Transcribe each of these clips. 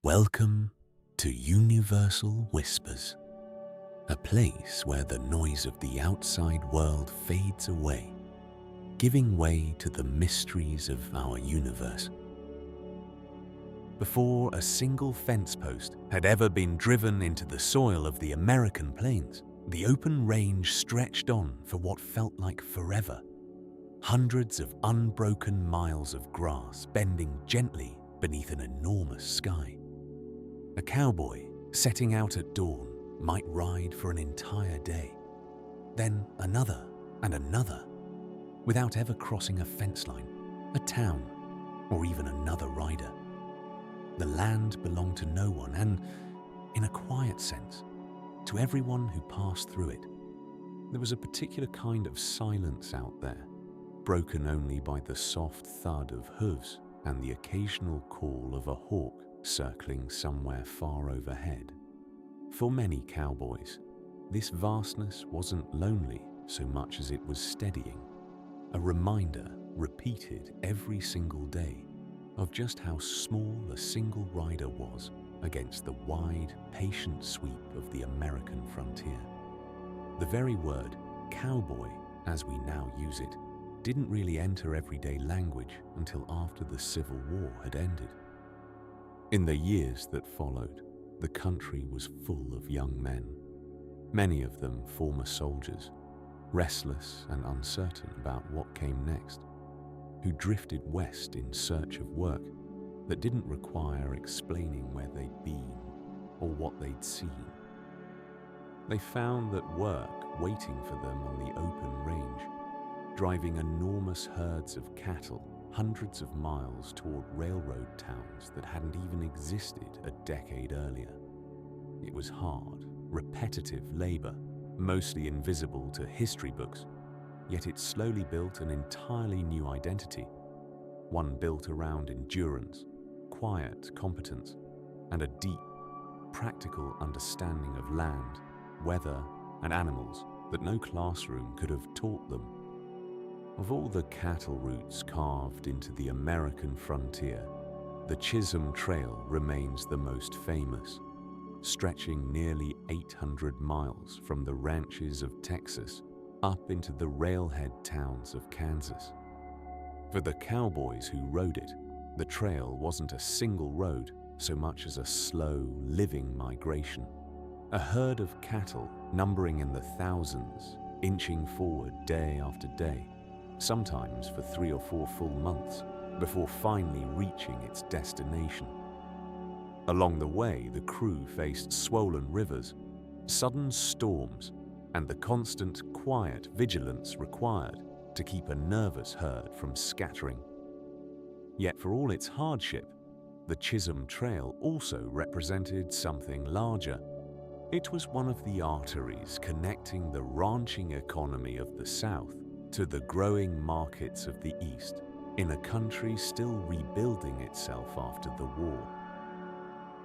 Welcome to Universal Whispers, a place where the noise of the outside world fades away, giving way to the mysteries of our universe. Before a single fence post had ever been driven into the soil of the American plains, the open range stretched on for what felt like forever. Hundreds of unbroken miles of grass bending gently beneath an enormous sky. A cowboy setting out at dawn might ride for an entire day, then another and another, without ever crossing a fence line, a town, or even another rider. The land belonged to no one and, in a quiet sense, to everyone who passed through it. There was a particular kind of silence out there, broken only by the soft thud of hooves and the occasional call of a hawk circling somewhere far overhead. For many cowboys, this vastness wasn't lonely so much as it was steadying, a reminder repeated every single day of just how small a single rider was against the wide, patient sweep of the American frontier. The very word cowboy, as we now use it, didn't really enter everyday language until after the Civil War had ended. In the years that followed, the country was full of young men, many of them former soldiers, restless and uncertain about what came next, who drifted west in search of work that didn't require explaining where they'd been or what they'd seen. They found that work waiting for them on the open range, driving enormous herds of cattle hundreds of miles toward railroad towns that hadn't even existed a decade earlier. It was hard, repetitive labor, mostly invisible to history books, yet it slowly built an entirely new identity, one built around endurance, quiet competence, and a deep, practical understanding of land, weather, and animals that no classroom could have taught them. Of all the cattle routes carved into the American frontier, the Chisholm Trail remains the most famous, stretching nearly 800 miles from the ranches of Texas up into the railhead towns of Kansas. For the cowboys who rode it, the trail wasn't a single road so much as a slow, living migration. A herd of cattle numbering in the thousands, inching forward day after day, sometimes for 3 or 4 full months, before finally reaching its destination. Along the way, the crew faced swollen rivers, sudden storms, and the constant, quiet vigilance required to keep a nervous herd from scattering. Yet for all its hardship, the Chisholm Trail also represented something larger. It was one of the arteries connecting the ranching economy of the South to the growing markets of the East, in a country still rebuilding itself after the war.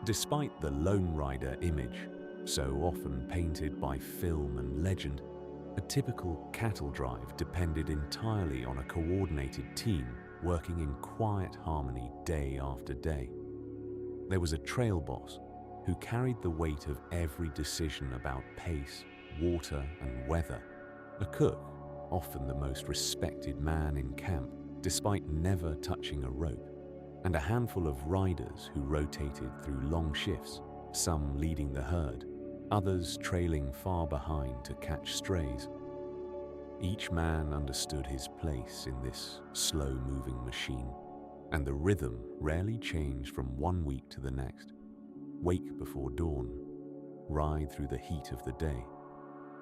Despite the lone rider image, so often painted by film and legend, a typical cattle drive depended entirely on a coordinated team working in quiet harmony day after day. There was a trail boss who carried the weight of every decision about pace, water, and weather, a cook, often the most respected man in camp, despite never touching a rope, and a handful of riders who rotated through long shifts, some leading the herd, others trailing far behind to catch strays. Each man understood his place in this slow-moving machine, and the rhythm rarely changed from one week to the next. Wake before dawn, ride through the heat of the day,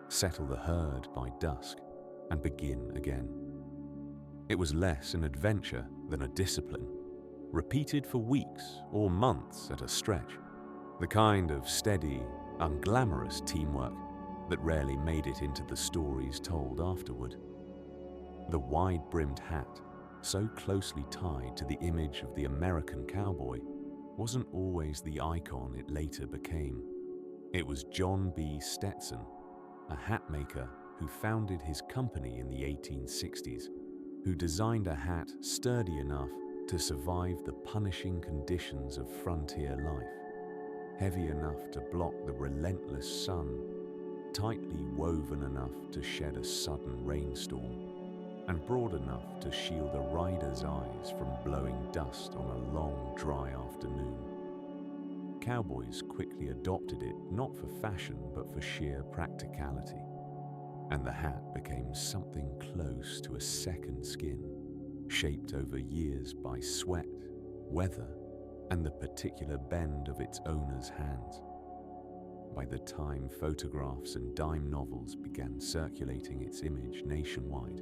settle the herd by dusk, and begin again. It was less an adventure than a discipline, repeated for weeks or months at a stretch, the kind of steady, unglamorous teamwork that rarely made it into the stories told afterward. The wide-brimmed hat, so closely tied to the image of the American cowboy, wasn't always the icon it later became. It was John B. Stetson, a hat maker who founded his company in the 1860s, who designed a hat sturdy enough to survive the punishing conditions of frontier life. heavy enough to block the relentless sun, tightly woven enough to shed a sudden rainstorm, and broad enough to shield a rider's eyes from blowing dust on a long, dry afternoon. Cowboys quickly adopted it not for fashion but for sheer practicality, and the hat became something close to a second skin, shaped over years by sweat, weather, and the particular bend of its owner's hands. By the time photographs and dime novels began circulating its image nationwide,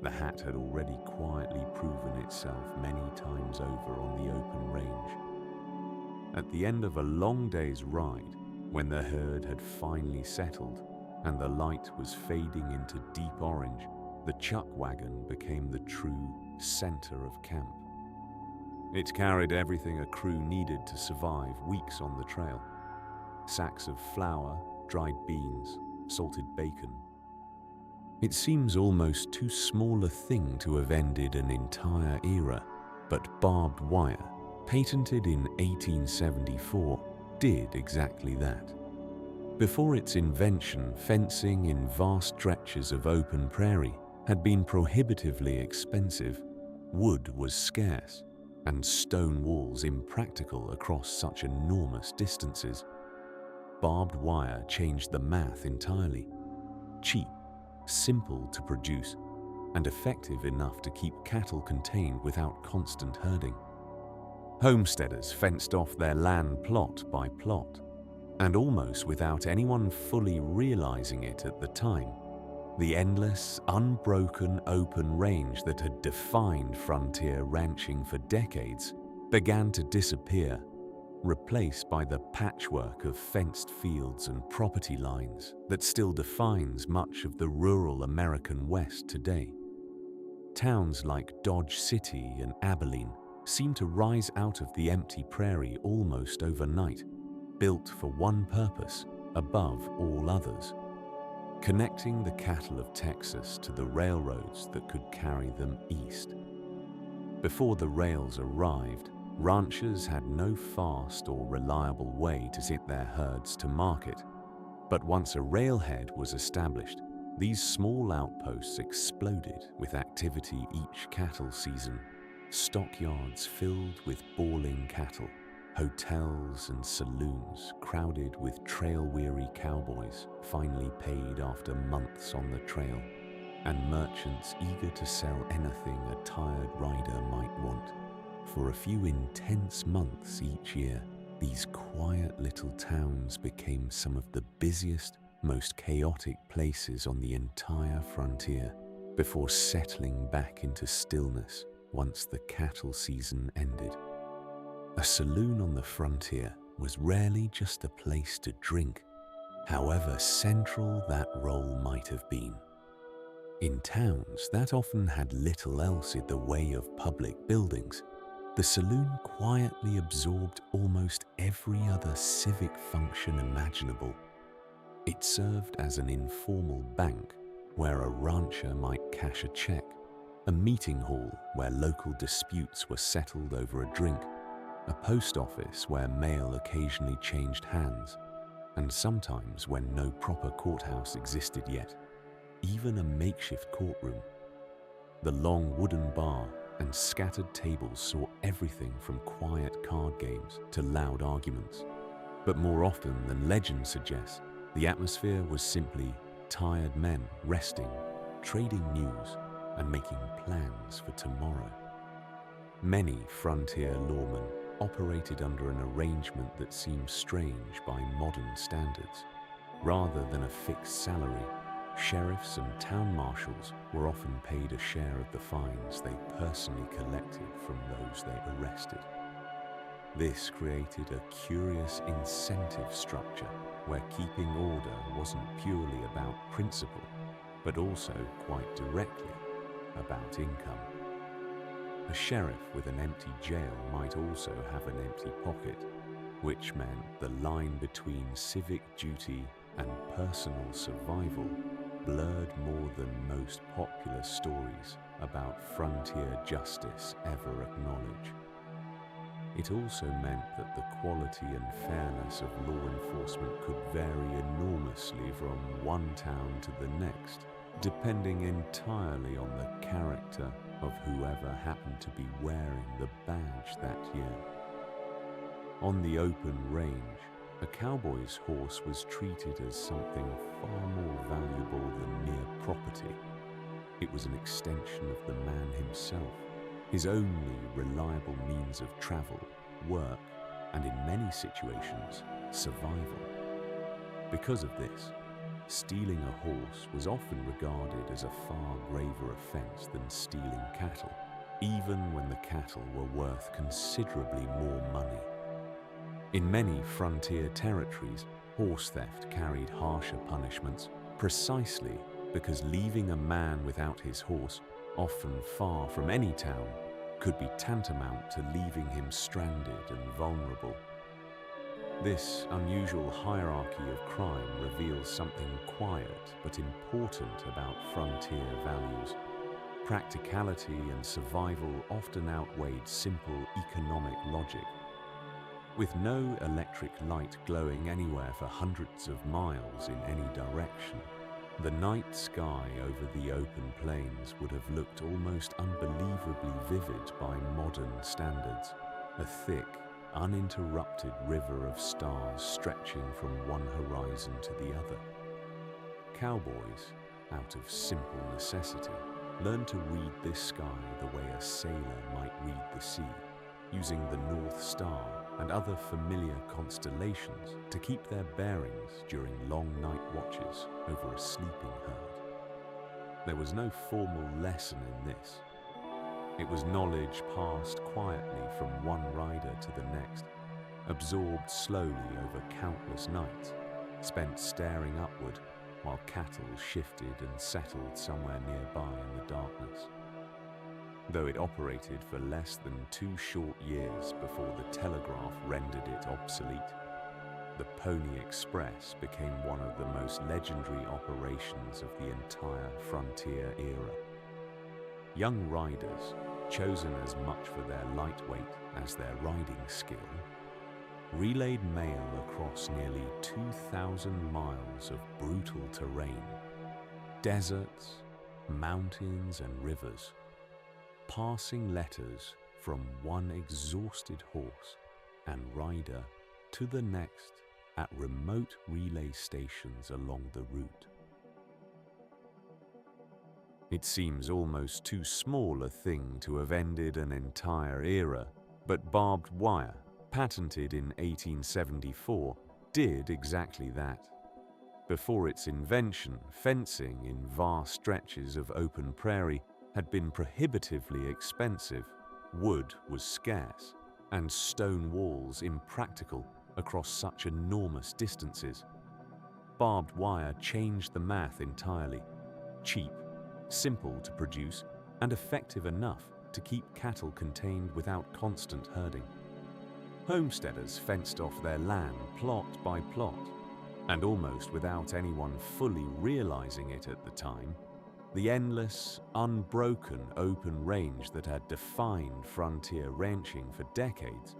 the hat had already quietly proven itself many times over on the open range. At the end of a long day's ride, when the herd had finally settled and the light was fading into deep orange, the chuck wagon became the true center of camp. It carried everything a crew needed to survive weeks on the trail. Sacks of flour, dried beans, salted bacon. It seems almost too small a thing to have ended an entire era, but barbed wire, patented in 1874, did exactly that. Before its invention, fencing in vast stretches of open prairie had been prohibitively expensive, wood was scarce, and stone walls impractical across such enormous distances. Barbed wire changed the math entirely. Cheap, simple to produce, and effective enough to keep cattle contained without constant herding. Homesteaders fenced off their land plot by plot, and almost without anyone fully realizing it at the time, the endless, unbroken open range that had defined frontier ranching for decades began to disappear, replaced by the patchwork of fenced fields and property lines that still defines much of the rural American West today. Towns like Dodge City and Abilene seem to rise out of the empty prairie almost overnight, built for one purpose above all others: connecting the cattle of Texas to the railroads that could carry them east. Before the rails arrived, ranchers had no fast or reliable way to get their herds to market. But once a railhead was established, these small outposts exploded with activity each cattle season. Stockyards filled with bawling cattle, hotels and saloons crowded with trail-weary cowboys finally paid after months on the trail, and merchants eager to sell anything a tired rider might want. For a few intense months each year, these quiet little towns became some of the busiest, most chaotic places on the entire frontier, before settling back into stillness once the cattle season ended. A saloon on the frontier was rarely just a place to drink, however central that role might have been. In towns that often had little else in the way of public buildings, the saloon quietly absorbed almost every other civic function imaginable. It served as an informal bank where a rancher might cash a check, a meeting hall where local disputes were settled over a drink, a post office where mail occasionally changed hands, and sometimes, when no proper courthouse existed yet, even a makeshift courtroom. The long wooden bar and scattered tables saw everything from quiet card games to loud arguments. But more often than legend suggests, the atmosphere was simply tired men resting, trading news, and making plans for tomorrow. Many frontier lawmen operated under an arrangement that seems strange by modern standards. Rather than a fixed salary, sheriffs and town marshals were often paid a share of the fines they personally collected from those they arrested. This created a curious incentive structure where keeping order wasn't purely about principle, but also quite directly about income. A sheriff with an empty jail might also have an empty pocket, which meant the line between civic duty and personal survival blurred more than most popular stories about frontier justice ever acknowledge. It also meant that the quality and fairness of law enforcement could vary enormously from one town to the next, depending entirely on the character of whoever happened to be wearing the badge that year. On the open range, a cowboy's horse was treated as something far more valuable than mere property. It was an extension of the man himself, his only reliable means of travel, work, and in many situations, survival. Because of this, stealing a horse was often regarded as a far graver offense than stealing cattle, even when the cattle were worth considerably more money. In many frontier territories, horse theft carried harsher punishments precisely because leaving a man without his horse, often far from any town, could be tantamount to leaving him stranded and vulnerable. This unusual hierarchy of crime reveals something quiet but important about frontier values. Practicality and survival often outweighed simple economic logic. With no electric light glowing anywhere for hundreds of miles in any direction, the night sky over the open plains would have looked almost unbelievably vivid by modern standards, a thick, uninterrupted river of stars stretching from one horizon to the other. Cowboys, out of simple necessity, learned to read this sky the way a sailor might read the sea, using the North Star and other familiar constellations to keep their bearings during long night watches over a sleeping herd. There was no formal lesson in this. It was knowledge passed quietly from one rider to the next, absorbed slowly over countless nights, spent staring upward while cattle shifted and settled somewhere nearby in the darkness. Though it operated for less than 2 short years before the telegraph rendered it obsolete, the Pony Express became one of the most legendary operations of the entire frontier era. Young riders, chosen as much for their lightweight as their riding skill, relayed mail across nearly 2,000 miles of brutal terrain, deserts, mountains and rivers, passing letters from one exhausted horse and rider to the next at remote relay stations along the route. It seems almost too small a thing to have ended an entire era, but barbed wire, patented in 1874, did exactly that. Before its invention, fencing in vast stretches of open prairie had been prohibitively expensive, wood was scarce, and stone walls impractical across such enormous distances. Barbed wire changed the math entirely. Cheap, simple to produce, and effective enough to keep cattle contained without constant herding. Homesteaders fenced off their land plot by plot, and almost without anyone fully realizing it at the time, the endless, unbroken open range that had defined frontier ranching for decades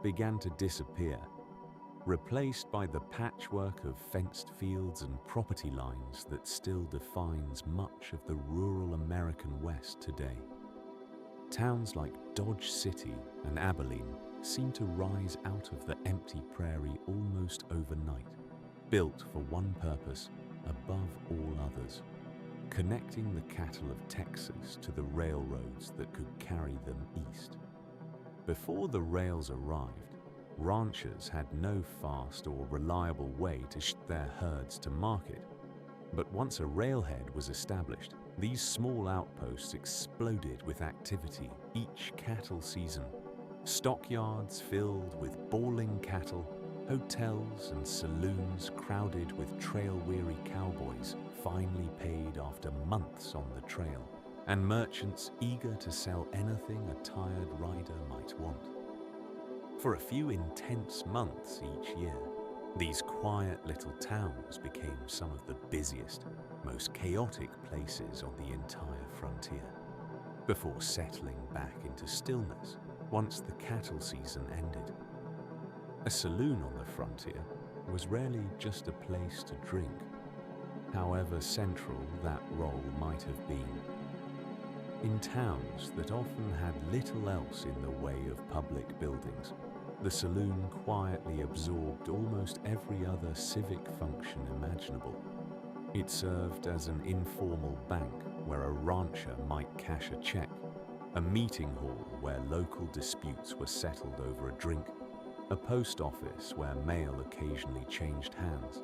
began to disappear, replaced by the patchwork of fenced fields and property lines that still defines much of the rural American West today. Towns like Dodge City and Abilene seem to rise out of the empty prairie almost overnight, built for one purpose above all others: connecting the cattle of Texas to the railroads that could carry them east. Before the rails arrived, ranchers had no fast or reliable way to ship their herds to market. But once a railhead was established, these small outposts exploded with activity each cattle season. Stockyards filled with bawling cattle, hotels and saloons crowded with trail-weary cowboys finely paid after months on the trail, and merchants eager to sell anything a tired rider might want. For a few intense months each year, these quiet little towns became some of the busiest, most chaotic places on the entire frontier, before settling back into stillness once the cattle season ended. A saloon on the frontier was rarely just a place to drink, however central that role might have been. In towns that often had little else in the way of public buildings, the saloon quietly absorbed almost every other civic function imaginable. It served as an informal bank where a rancher might cash a check, a meeting hall where local disputes were settled over a drink, a post office where mail occasionally changed hands,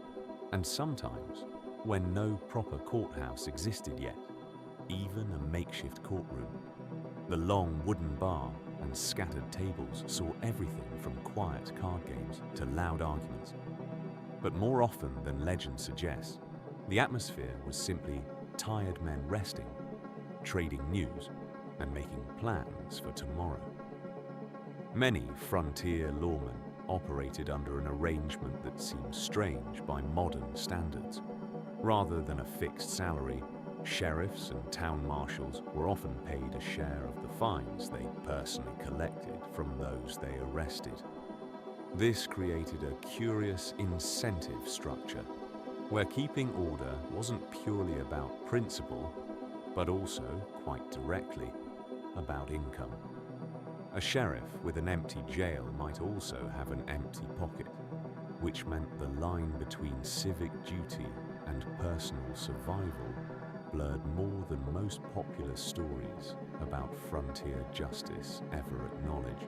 and sometimes, when no proper courthouse existed yet, even a makeshift courtroom. The long wooden bar and scattered tables saw everything from quiet card games to loud arguments. But more often than legend suggests, the atmosphere was simply tired men resting, trading news, and making plans for tomorrow. Many frontier lawmen operated under an arrangement that seemed strange by modern standards. Rather than a fixed salary, sheriffs and town marshals were often paid a share of the fines they personally collected from those they arrested. This created a curious incentive structure, where keeping order wasn't purely about principle, but also, quite directly, about income. A sheriff with an empty jail might also have an empty pocket, which meant the line between civic duty and personal survival blurred more than most popular stories about frontier justice ever acknowledge.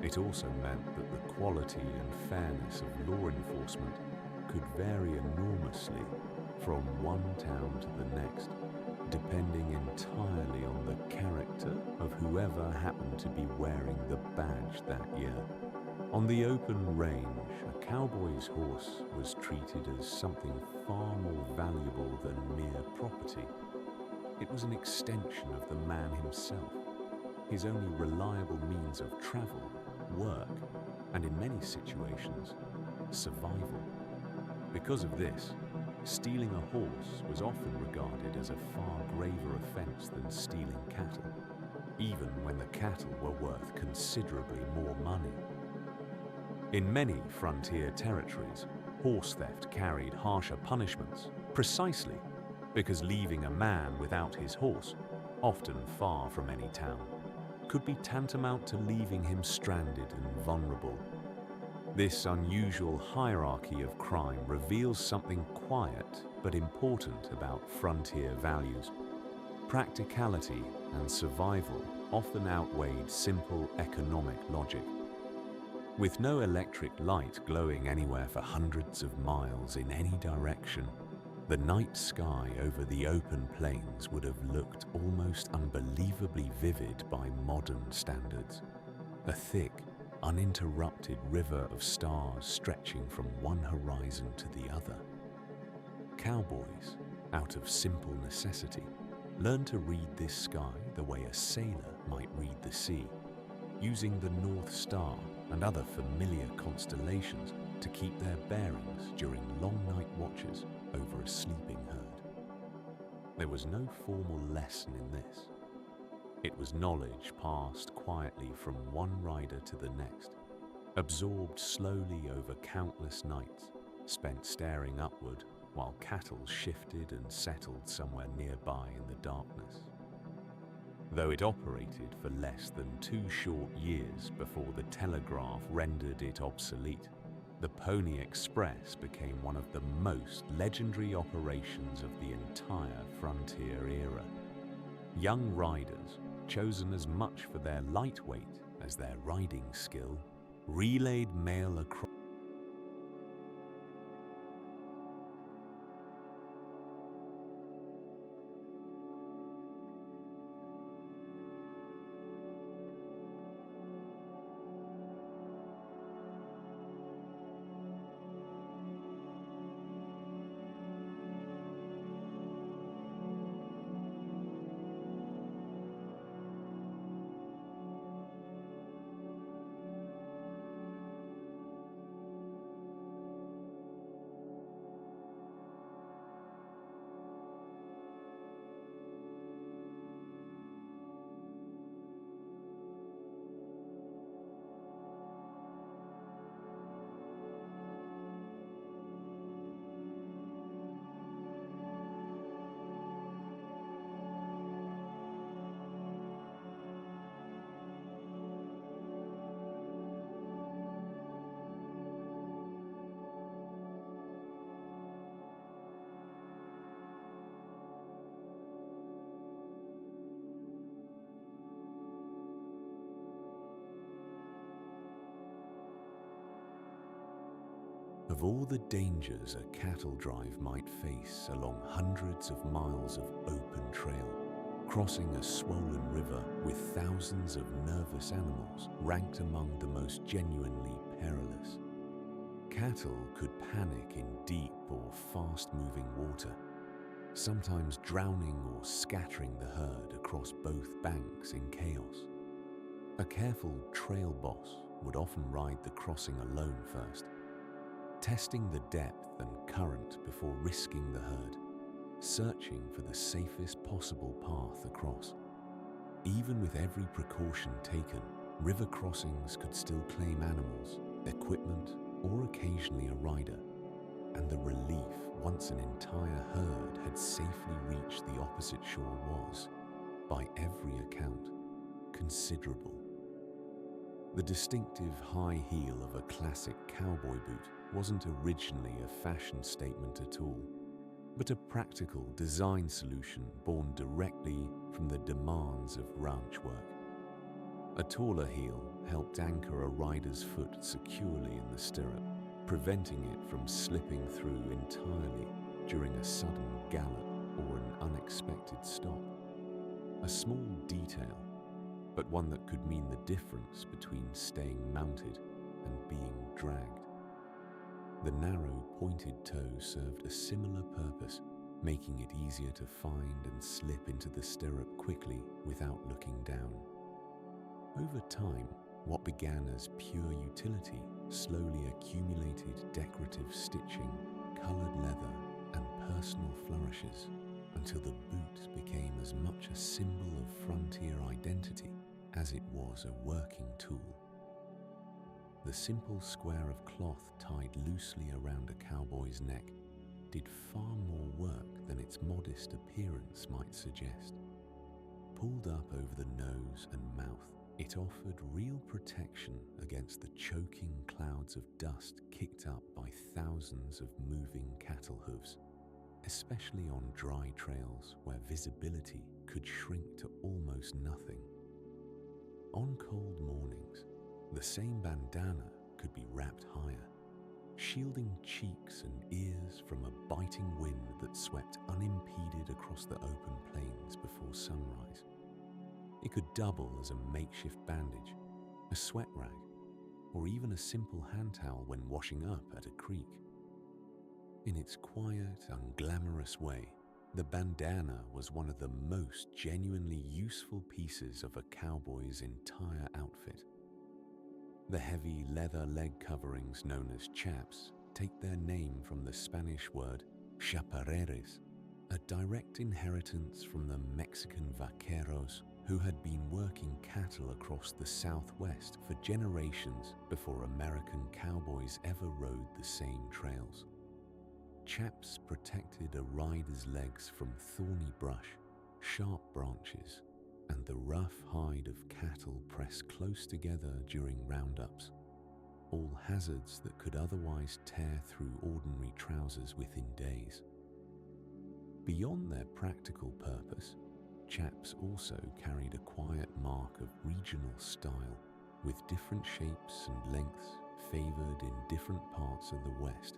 It also meant that the quality and fairness of law enforcement could vary enormously from one town to the next, depending entirely on the character of whoever happened to be wearing the badge that year. On the open range, a cowboy's horse was treated as something far more valuable than mere property. It was an extension of the man himself, his only reliable means of travel, work, and in many situations, survival. Because of this, stealing a horse was often regarded as a far graver offense than stealing cattle, even when the cattle were worth considerably more money. In many frontier territories, horse theft carried harsher punishments, precisely because leaving a man without his horse, often far from any town, could be tantamount to leaving him stranded and vulnerable. This unusual hierarchy of crime reveals something quiet but important about frontier values. Practicality and survival often outweighed simple economic logic. With no electric light glowing anywhere for hundreds of miles in any direction, the night sky over the open plains would have looked almost unbelievably vivid by modern standards. A thick, uninterrupted river of stars stretching from one horizon to the other. Cowboys, out of simple necessity, learned to read this sky the way a sailor might read the sea, using the North Star and other familiar constellations to keep their bearings during long night watches over a sleeping herd. There was no formal lesson in this. It was knowledge passed quietly from one rider to the next, absorbed slowly over countless nights, spent staring upward while cattle shifted and settled somewhere nearby in the darkness. Though it operated for less than 2 short years before the telegraph rendered it obsolete, the Pony Express became one of the most legendary operations of the entire frontier era. Young riders, chosen as much for their lightweight as their riding skill, relayed mail across Of all the dangers a cattle drive might face along hundreds of miles of open trail, crossing a swollen river with thousands of nervous animals ranked among the most genuinely perilous. Cattle could panic in deep or fast-moving water, sometimes drowning or scattering the herd across both banks in chaos. A careful trail boss would often ride the crossing alone first, testing the depth and current before risking the herd, searching for the safest possible path across. Even with every precaution taken, river crossings could still claim animals, equipment, or occasionally a rider, and the relief once an entire herd had safely reached the opposite shore was, by every account, considerable. The distinctive high heel of a classic cowboy boot wasn't originally a fashion statement at all, but a practical design solution born directly from the demands of ranch work. A taller heel helped anchor a rider's foot securely in the stirrup, preventing it from slipping through entirely during a sudden gallop or an unexpected stop. A small detail, but one that could mean the difference between staying mounted and being dragged. The narrow, pointed toe served a similar purpose, making it easier to find and slip into the stirrup quickly without looking down. Over time, what began as pure utility slowly accumulated decorative stitching, colored leather, and personal flourishes, until the boot became as much a symbol of frontier identity as it was a working tool. The simple square of cloth tied loosely around a cowboy's neck did far more work than its modest appearance might suggest. Pulled up over the nose and mouth, it offered real protection against the choking clouds of dust kicked up by thousands of moving cattle hooves, especially on dry trails where visibility could shrink to almost nothing. On cold mornings, the same bandana could be wrapped higher, shielding cheeks and ears from a biting wind that swept unimpeded across the open plains before sunrise. It could double as a makeshift bandage, a sweat rag, or even a simple hand towel when washing up at a creek. In its quiet, unglamorous way, the bandana was one of the most genuinely useful pieces of a cowboy's entire outfit. The heavy leather leg coverings known as chaps take their name from the Spanish word chaparreres, a direct inheritance from the Mexican vaqueros who had been working cattle across the Southwest for generations before American cowboys ever rode the same trails. Chaps protected a rider's legs from thorny brush, sharp branches, and the rough hide of cattle pressed close together during roundups, all hazards that could otherwise tear through ordinary trousers within days. Beyond their practical purpose, chaps also carried a quiet mark of regional style, with different shapes and lengths favored in different parts of the West,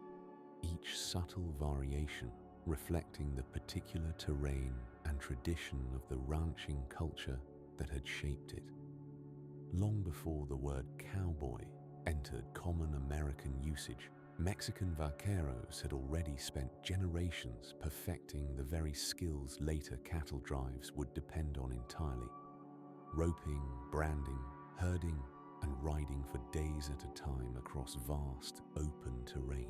each subtle variation reflecting the particular terrain and tradition of the ranching culture that had shaped it. Long before the word cowboy entered common American usage, Mexican vaqueros had already spent generations perfecting the very skills later cattle drives would depend on entirely: roping, branding, herding, and riding for days at a time across vast, open terrain.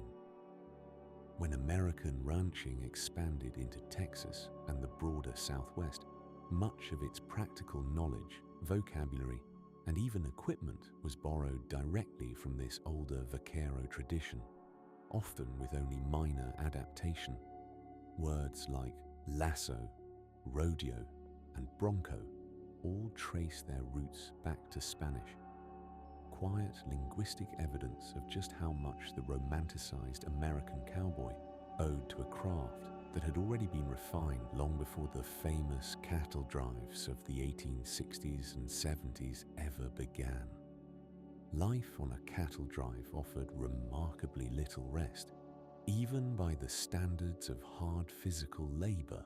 When American ranching expanded into Texas and the broader Southwest, much of its practical knowledge, vocabulary, and even equipment was borrowed directly from this older vaquero tradition, often with only minor adaptation. Words like lasso, rodeo, and bronco all trace their roots back to Spanish. Quiet linguistic evidence of just how much the romanticized American cowboy owed to a craft that had already been refined long before the famous cattle drives of the 1860s and 70s ever began. Life on a cattle drive offered remarkably little rest, even by the standards of hard physical labor.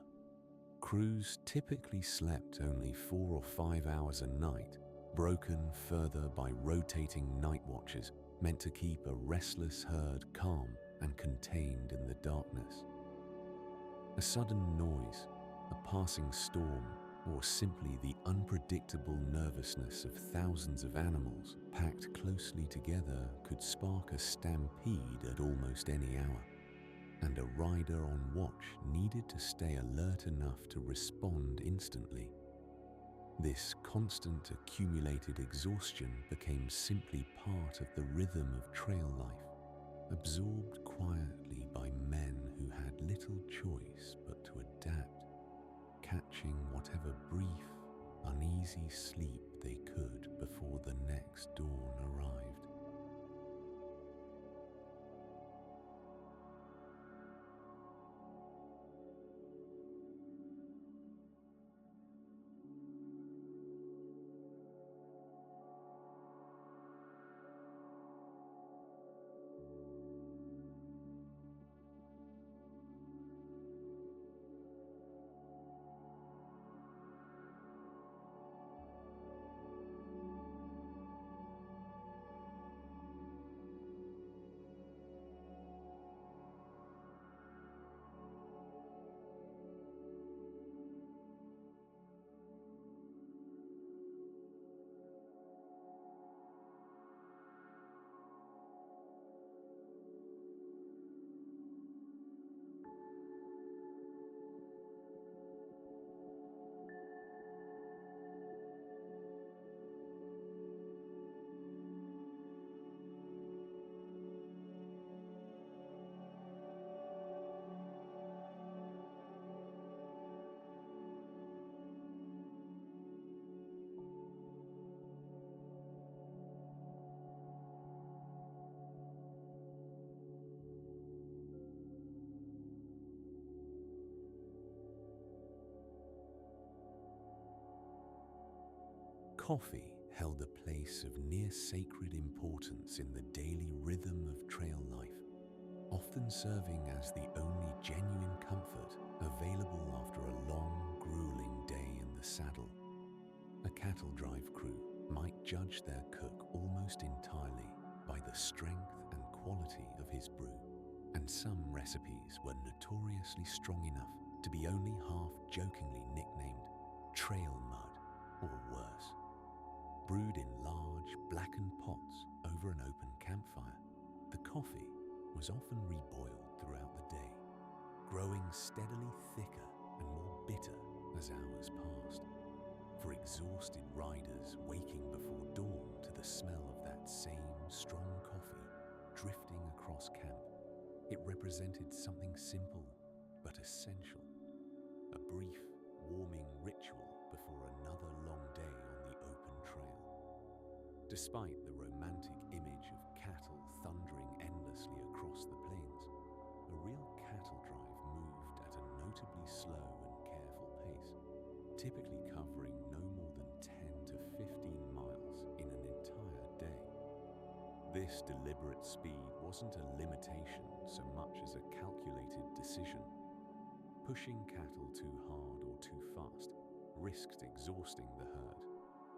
Crews typically slept only 4 or 5 hours a night, broken further by rotating night watches meant to keep a restless herd calm and contained in the darkness. A sudden noise, a passing storm, or simply the unpredictable nervousness of thousands of animals packed closely together could spark a stampede at almost any hour, and a rider on watch needed to stay alert enough to respond instantly. This constant accumulated exhaustion became simply part of the rhythm of trail life, absorbed quietly by men who had little choice but to adapt, catching whatever brief, uneasy sleep they could before the next dawn arrived. Coffee held a place of near-sacred importance in the daily rhythm of trail life, often serving as the only genuine comfort available after a long, grueling day in the saddle. A cattle drive crew might judge their cook almost entirely by the strength and quality of his brew, and some recipes were notoriously strong enough to be only half-jokingly nicknamed trail mud or worse. Brewed in large, blackened pots over an open campfire, the coffee was often reboiled throughout the day, growing steadily thicker and more bitter as hours passed. For exhausted riders waking before dawn to the smell of that same strong coffee drifting across camp, it represented something simple but essential, a brief, warming ritual before another long day on the open trail. Despite the romantic image of cattle thundering endlessly across the plains, a real cattle drive moved at a notably slow and careful pace, typically covering no more than 10 to 15 miles in an entire day. This deliberate speed wasn't a limitation so much as a calculated decision. Pushing cattle too hard or too fast risked exhausting the herd,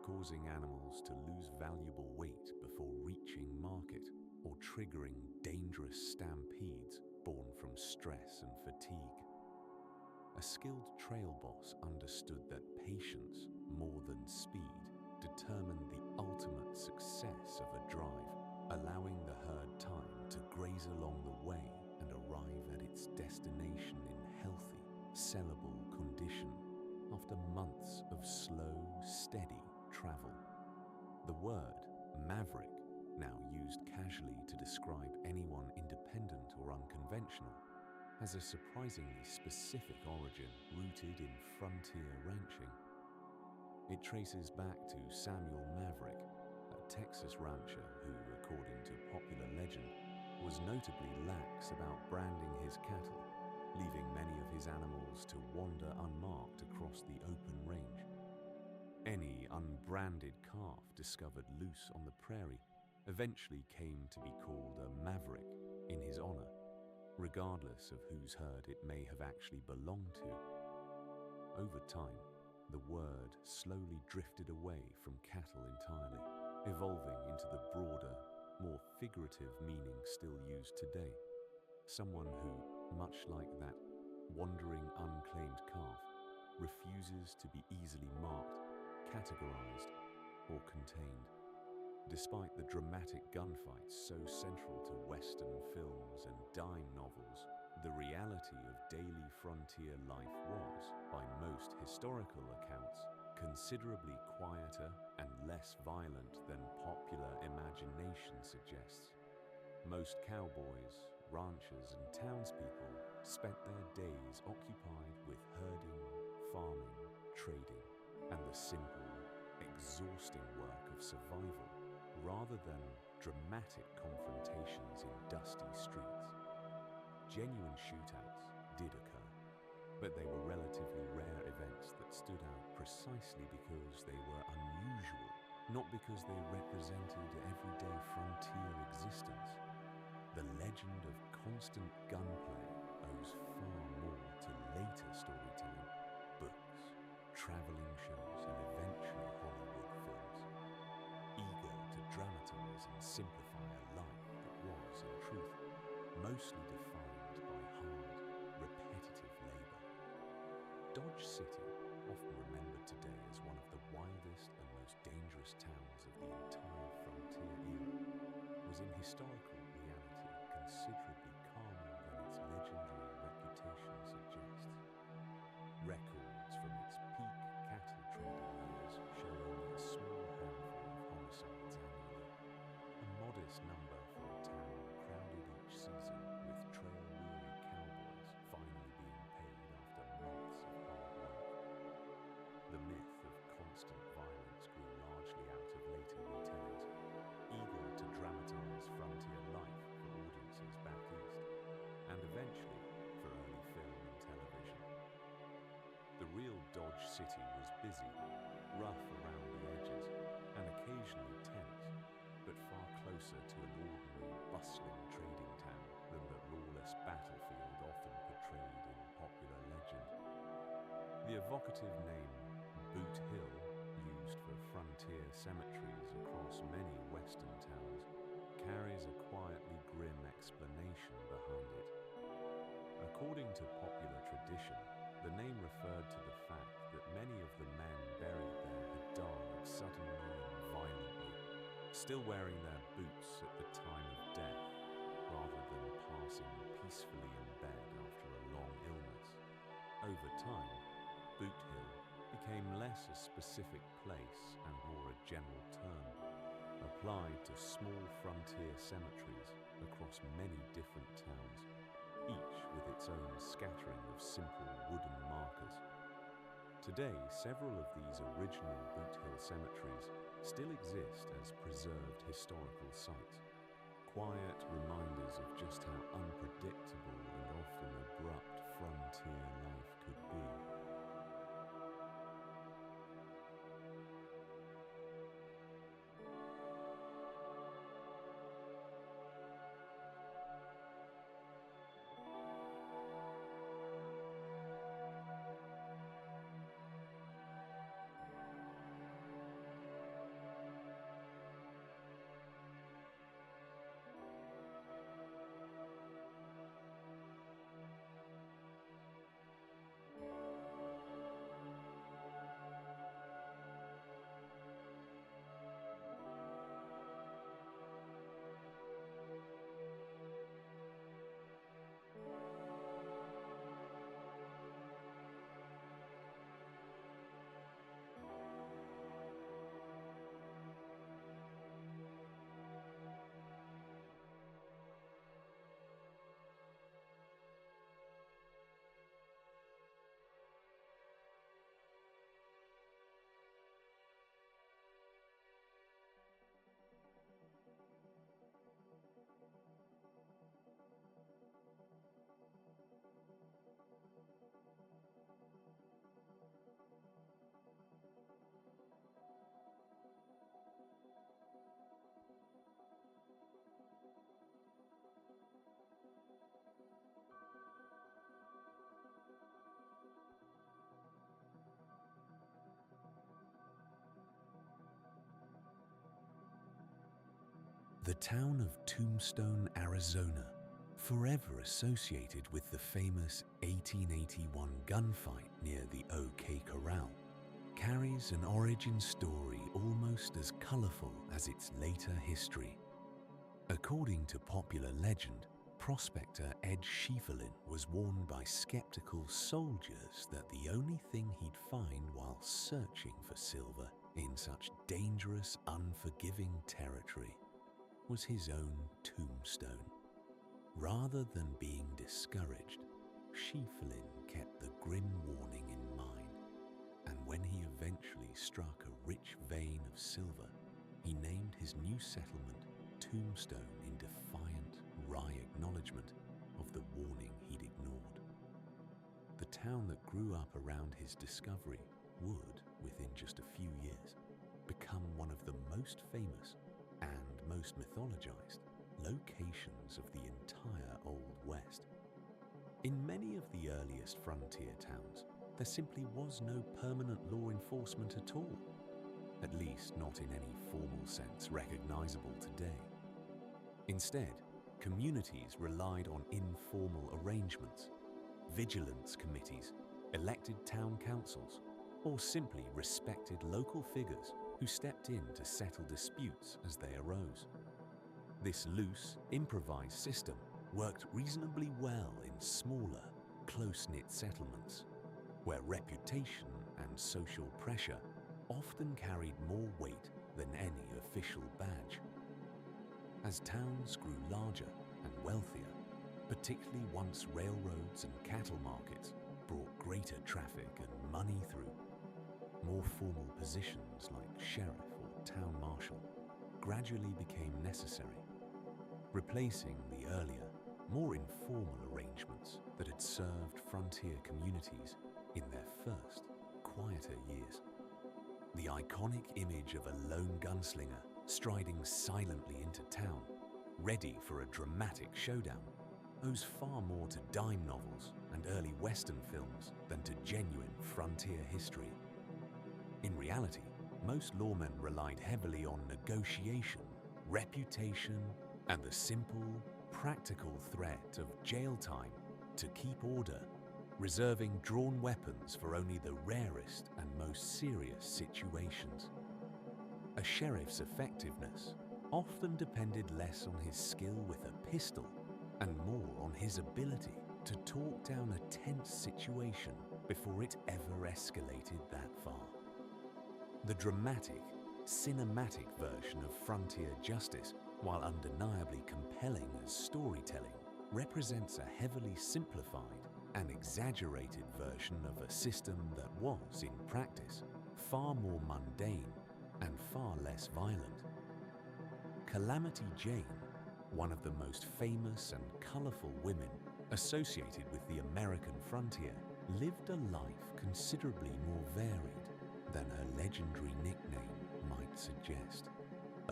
causing animals to lose valuable weight before reaching market or triggering dangerous stampedes born from stress and fatigue. A skilled trail boss understood that patience, more than speed, determined the ultimate success of a drive, allowing the herd time to graze along the way and arrive at its destination in healthy, sellable condition after months of slow, steady travel. The word maverick, now used casually to describe anyone independent or unconventional, has a surprisingly specific origin rooted in frontier ranching. It traces back to Samuel Maverick, a Texas rancher who, according to popular legend, was notably lax about branding his cattle, leaving many of his animals to wander unmarked across the open range. Any unbranded calf discovered loose on the prairie eventually came to be called a maverick in his honor, regardless of whose herd it may have actually belonged to. Over time, the word slowly drifted away from cattle entirely, evolving into the broader, more figurative meaning still used today. Someone who, much like that wandering unclaimed calf, refuses to be easily marked, categorized, or contained. Despite the dramatic gunfights so central to Western films and dime novels, the reality of daily frontier life was, by most historical accounts, considerably quieter and less violent than popular imagination suggests. Most cowboys, ranchers, and townspeople spent their days occupied with herding, farming, trading, and the simple, exhausting work of survival, rather than dramatic confrontations in dusty streets. Genuine shootouts did occur, but they were relatively rare events that stood out precisely because they were unusual, not because they represented everyday frontier existence. The legend of constant gunplay owes far more to later storytelling, books, traveling shows, and eventually Hollywood films, eager to dramatize and simplify a life that was, in truth, mostly defined by hard, repetitive labor. Dodge City, often remembered today as one of the wildest and most dangerous towns of the entire frontier era, was in historical reality considerably calmer than its legendary reputation suggests. Records from its peak cattle trading years show only a small handful of homicides annually, a modest number for a town crowded each season with trail-weary cowboys finally being paid after months of hard work. The myth of constant violence grew largely out of later retellings, eager to dramatize frontier life for audiences back east, and eventually for early film and television. The real Dodge City was busy, rough around the edges, and occasionally tense, but far closer to an ordinary, bustling trading town than the lawless battlefield often portrayed in popular legend. The evocative name Boot Hill, used for frontier cemeteries across many western towns, carries a quietly grim explanation behind it. According to popular tradition, the name referred to the fact that many of the men buried there had died suddenly and violently, still wearing their boots at the time of death, rather than passing peacefully in bed after a long illness. Over time, Boot Hill became less a specific place and more a general term, applied to small frontier cemeteries across many different towns, each with its own scattering of simple wooden markers. Today, several of these original Boot Hill cemeteries still exist as preserved historical sites, quiet reminders of just how unpredictable and often abrupt frontier life could be. town of Tombstone, Arizona, forever associated with the famous 1881 gunfight near the OK Corral, carries an origin story almost as colorful as its later history. According to popular legend, prospector Ed Schieffelin was warned by skeptical soldiers that the only thing he'd find while searching for silver in such dangerous, unforgiving territory was his own tombstone. Rather than being discouraged, Schieffelin kept the grim warning in mind, and when he eventually struck a rich vein of silver, he named his new settlement Tombstone in defiant, wry acknowledgement of the warning he'd ignored. The town that grew up around his discovery would, within just a few years, become one of the most famous and most mythologized locations of the entire Old West. In many of the earliest frontier towns, there simply was no permanent law enforcement at all, at least not in any formal sense recognizable today. Instead, communities relied on informal arrangements, vigilance committees, elected town councils, or simply respected local figures who stepped in to settle disputes as they arose. This loose, improvised system worked reasonably well in smaller, close-knit settlements, where reputation and social pressure often carried more weight than any official badge. As towns grew larger and wealthier, particularly once railroads and cattle markets brought greater traffic and money through, more formal positions like sheriff or town marshal gradually became necessary, replacing the earlier, more informal arrangements that had served frontier communities in their first, quieter years. The iconic image of a lone gunslinger striding silently into town, ready for a dramatic showdown, owes far more to dime novels and early Western films than to genuine frontier history. In reality, most lawmen relied heavily on negotiation, reputation, and the simple, practical threat of jail time to keep order, reserving drawn weapons for only the rarest and most serious situations. A sheriff's effectiveness often depended less on his skill with a pistol and more on his ability to talk down a tense situation before it ever escalated that far. The dramatic, cinematic version of frontier justice, while undeniably compelling as storytelling, represents a heavily simplified and exaggerated version of a system that was, in practice, far more mundane and far less violent. Calamity Jane, one of the most famous and colorful women associated with the American frontier, lived a life considerably more varied than her legendary nickname might suggest.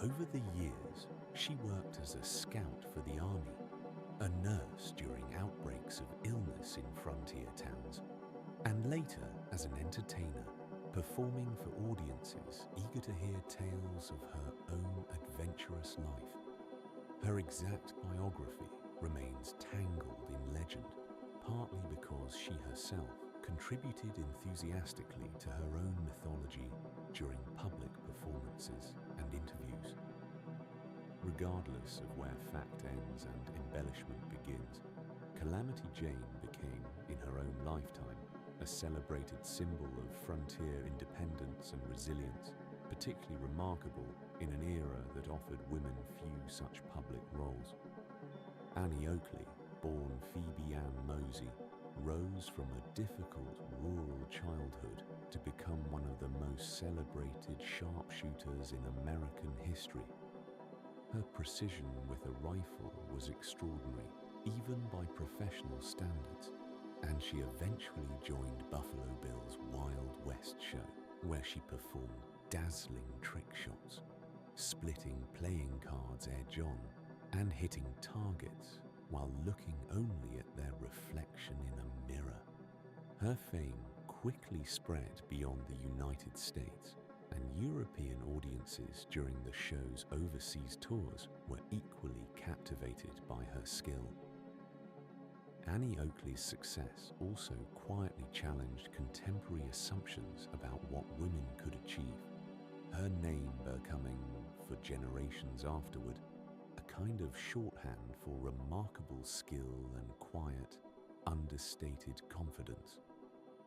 Over the years, she worked as a scout for the army, a nurse during outbreaks of illness in frontier towns, and later as an entertainer, performing for audiences eager to hear tales of her own adventurous life. Her exact biography remains tangled in legend, partly because she herself contributed enthusiastically to her own mythology during public performances and interviews. Regardless of where fact ends and embellishment begins, Calamity Jane became, in her own lifetime, a celebrated symbol of frontier independence and resilience, particularly remarkable in an era that offered women few such public roles. Annie Oakley, born Phoebe Ann Mosey, rose from a difficult rural childhood to become one of the most celebrated sharpshooters in American history. Her precision with a rifle was extraordinary, even by professional standards, and she eventually joined Buffalo Bill's Wild West show, where she performed dazzling trick shots, splitting playing cards edge-on and hitting targets while looking only at their reflection in a mirror. Her fame quickly spread beyond the United States, and European audiences during the show's overseas tours were equally captivated by her skill. Annie Oakley's success also quietly challenged contemporary assumptions about what women could achieve, her name becoming, for generations afterward, a kind of shorthand for remarkable skill and quiet, understated confidence.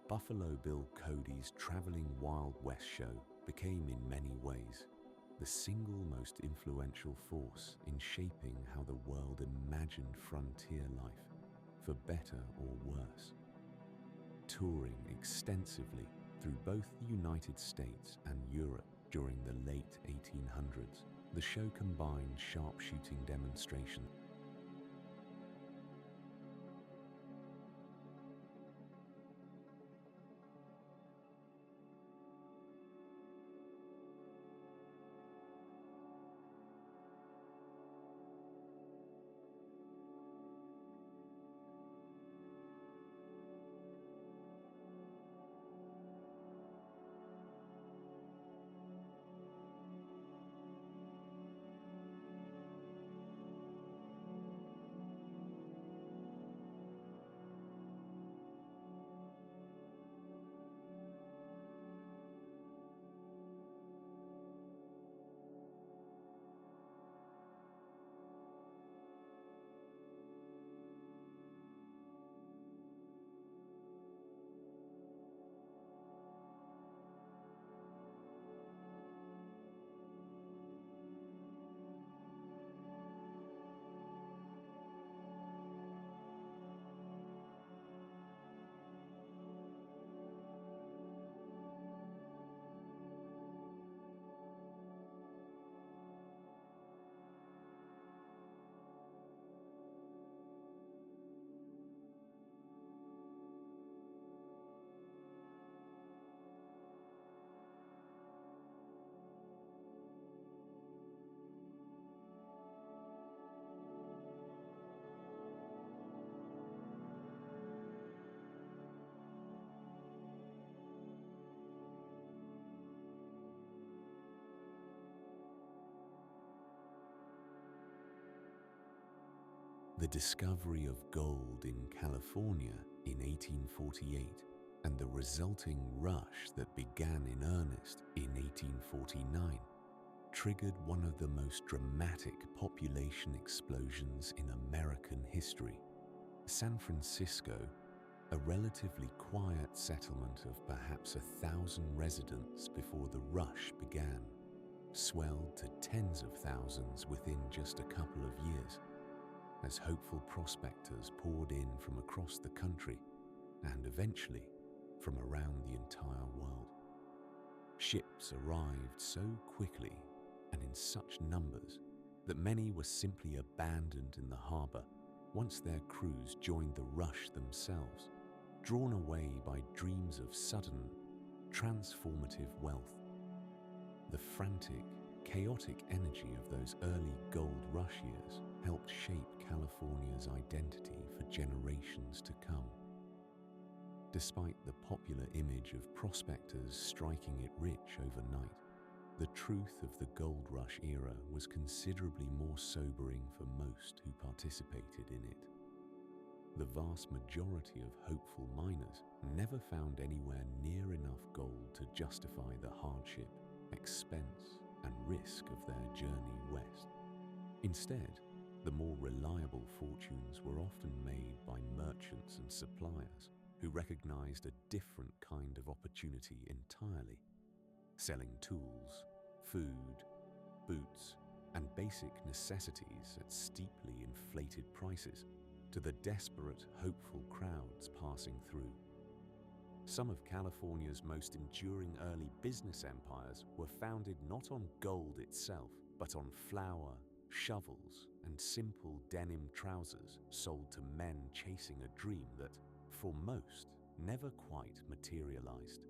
Buffalo Bill Cody's traveling Wild West show became in many ways the single most influential force in shaping how the world imagined frontier life, for better or worse. Touring extensively through both the United States and Europe during the late 1800s, the show combined sharpshooting demonstrations, the discovery of gold in California in 1848 and the resulting rush that began in earnest in 1849 triggered one of the most dramatic population explosions in American history. San Francisco, a relatively quiet settlement of perhaps 1,000 residents before the rush began, swelled to tens of thousands within just a couple of years, as hopeful prospectors poured in from across the country and eventually from around the entire world. Ships arrived so quickly and in such numbers that many were simply abandoned in the harbor once their crews joined the rush themselves, drawn away by dreams of sudden, transformative wealth. The frantic, chaotic energy of those early gold rush years helped shape California's identity for generations to come. Despite the popular image of prospectors striking it rich overnight, the truth of the gold rush era was considerably more sobering for most who participated in it. The vast majority of hopeful miners never found anywhere near enough gold to justify the hardship, expense, and risk of their journey west. Instead, the more reliable fortunes were often made by merchants and suppliers who recognized a different kind of opportunity entirely, selling tools, food, boots, and basic necessities at steeply inflated prices to the desperate, hopeful crowds passing through. Some of California's most enduring early business empires were founded not on gold itself, but on flour, shovels, and simple denim trousers sold to men chasing a dream that, for most, never quite materialized.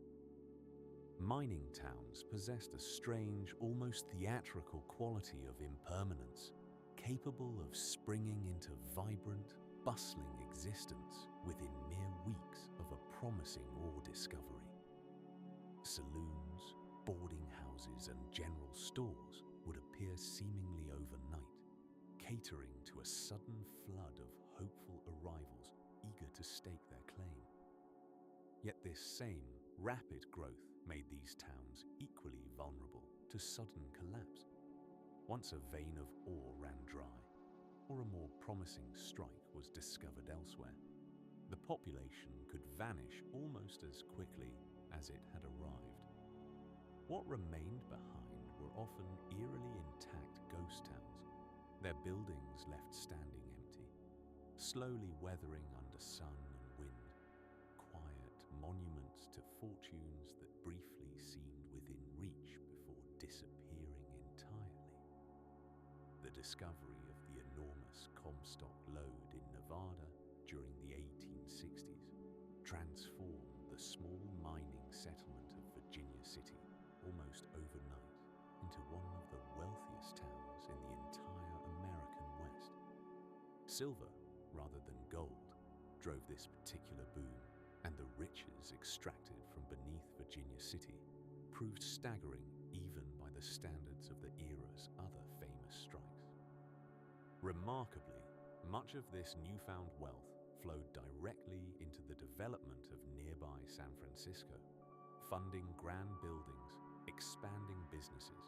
Mining towns possessed a strange, almost theatrical quality of impermanence, capable of springing into vibrant, bustling existence within mere weeks of a promising ore discovery. Saloons, boarding houses, houses and general stores would appear seemingly overnight, catering to a sudden flood of hopeful arrivals eager to stake their claim. Yet this same rapid growth made these towns equally vulnerable to sudden collapse. Once a vein of ore ran dry, or a more promising strike was discovered elsewhere, the population could vanish almost as quickly as it had arrived. What remained behind were often eerily intact ghost towns, their buildings left standing empty, slowly weathering under sun and wind, quiet monuments to fortunes that briefly seemed within reach before disappearing entirely. The discovery of the enormous Comstock lode in Nevada during the 1860s transformed the small mining settlement of Virginia City almost overnight into one of the wealthiest towns in the entire American West. Silver, rather than gold, drove this particular boom, and the riches extracted from beneath Virginia City proved staggering even by the standards of the era's other famous strikes. Remarkably, much of this newfound wealth flowed directly into the development of nearby San Francisco, funding grand buildings, expanding businesses,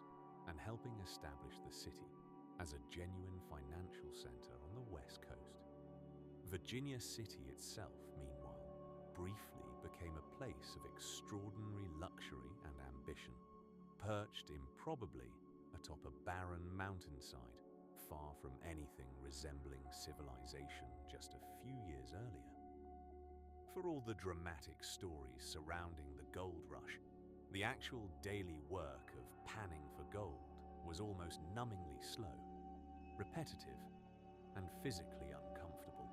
and helping establish the city as a genuine financial center on the West Coast. Virginia City itself, meanwhile, briefly became a place of extraordinary luxury and ambition, perched improbably atop a barren mountainside, far from anything resembling civilization just a few years earlier. For all the dramatic stories surrounding the gold rush, the actual daily work of panning for gold was almost numbingly slow, repetitive, and physically uncomfortable.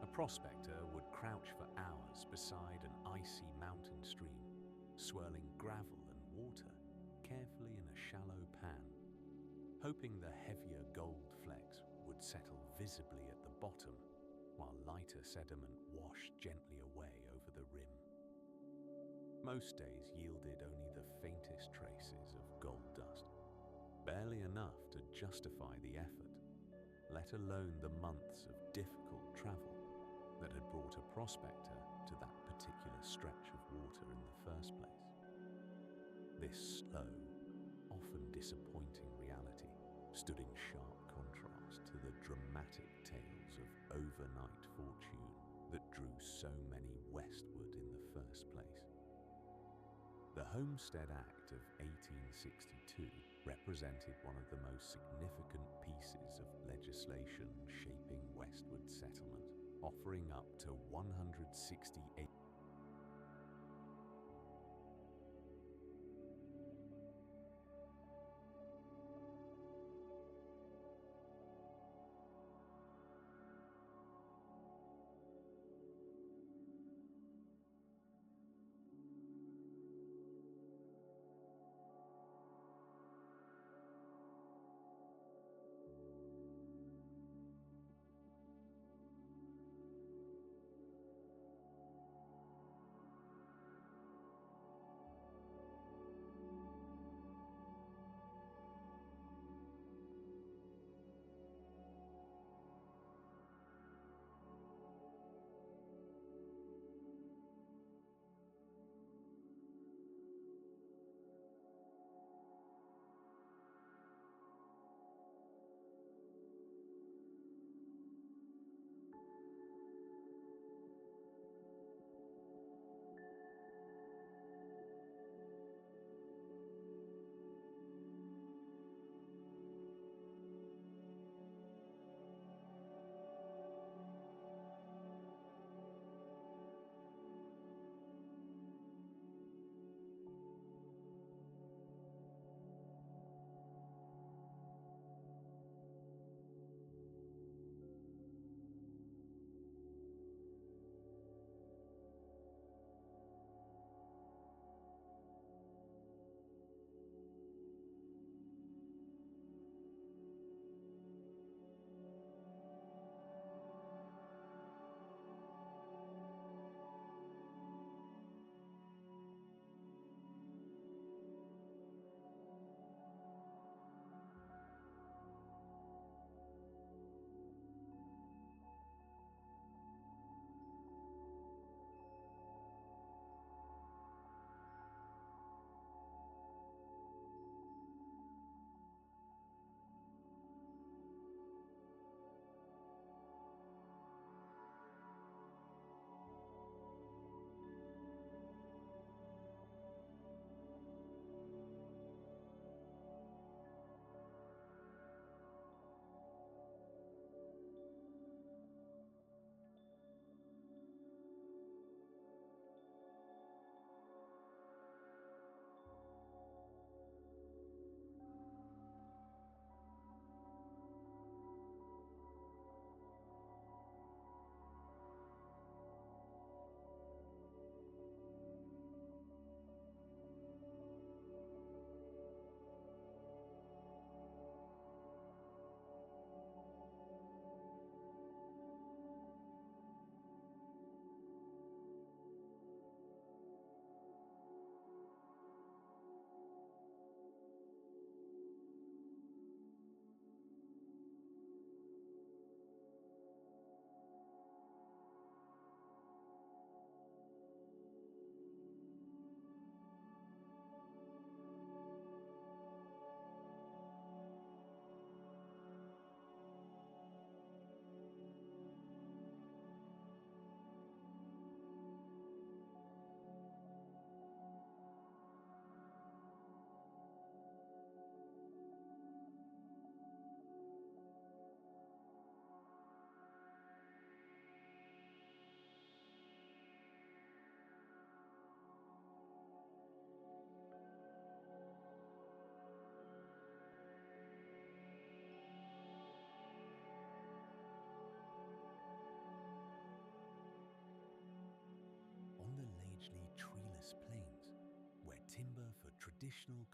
A prospector would crouch for hours beside an icy mountain stream, swirling gravel and water carefully in a shallow pan, hoping the heavier gold flecks would settle visibly at the bottom while lighter sediment washed gently away over the rim. Most days yielded only the faintest traces of gold dust, barely enough to justify the effort, let alone the months of difficult travel that had brought a prospector to that particular stretch of water in the first place. This slow, often disappointing reality stood in sharp contrast to the dramatic tales of overnight fortune that drew so many westward in the first place. The Homestead Act of 1862 represented one of the most significant pieces of legislation shaping westward settlement, offering up to 168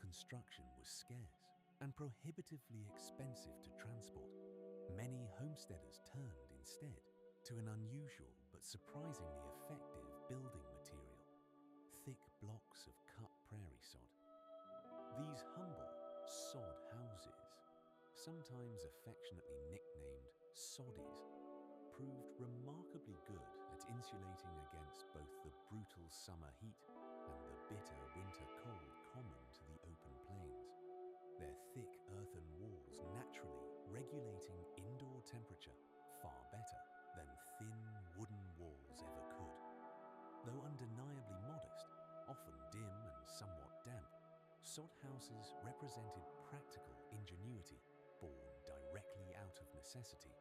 construction was scarce and prohibitively expensive to transport, many homesteaders turned instead to an unusual but surprisingly effective building material: thick blocks of cut prairie sod. These humble sod houses, sometimes affectionately nicknamed soddies, proved remarkably good at insulating against both the brutal summer heat and the bitter winter cold common to the open plains, their thick earthen walls naturally regulating indoor temperature far better than thin wooden walls ever could. Though undeniably modest, often dim and somewhat damp, sod houses represented practical ingenuity born directly out of necessity,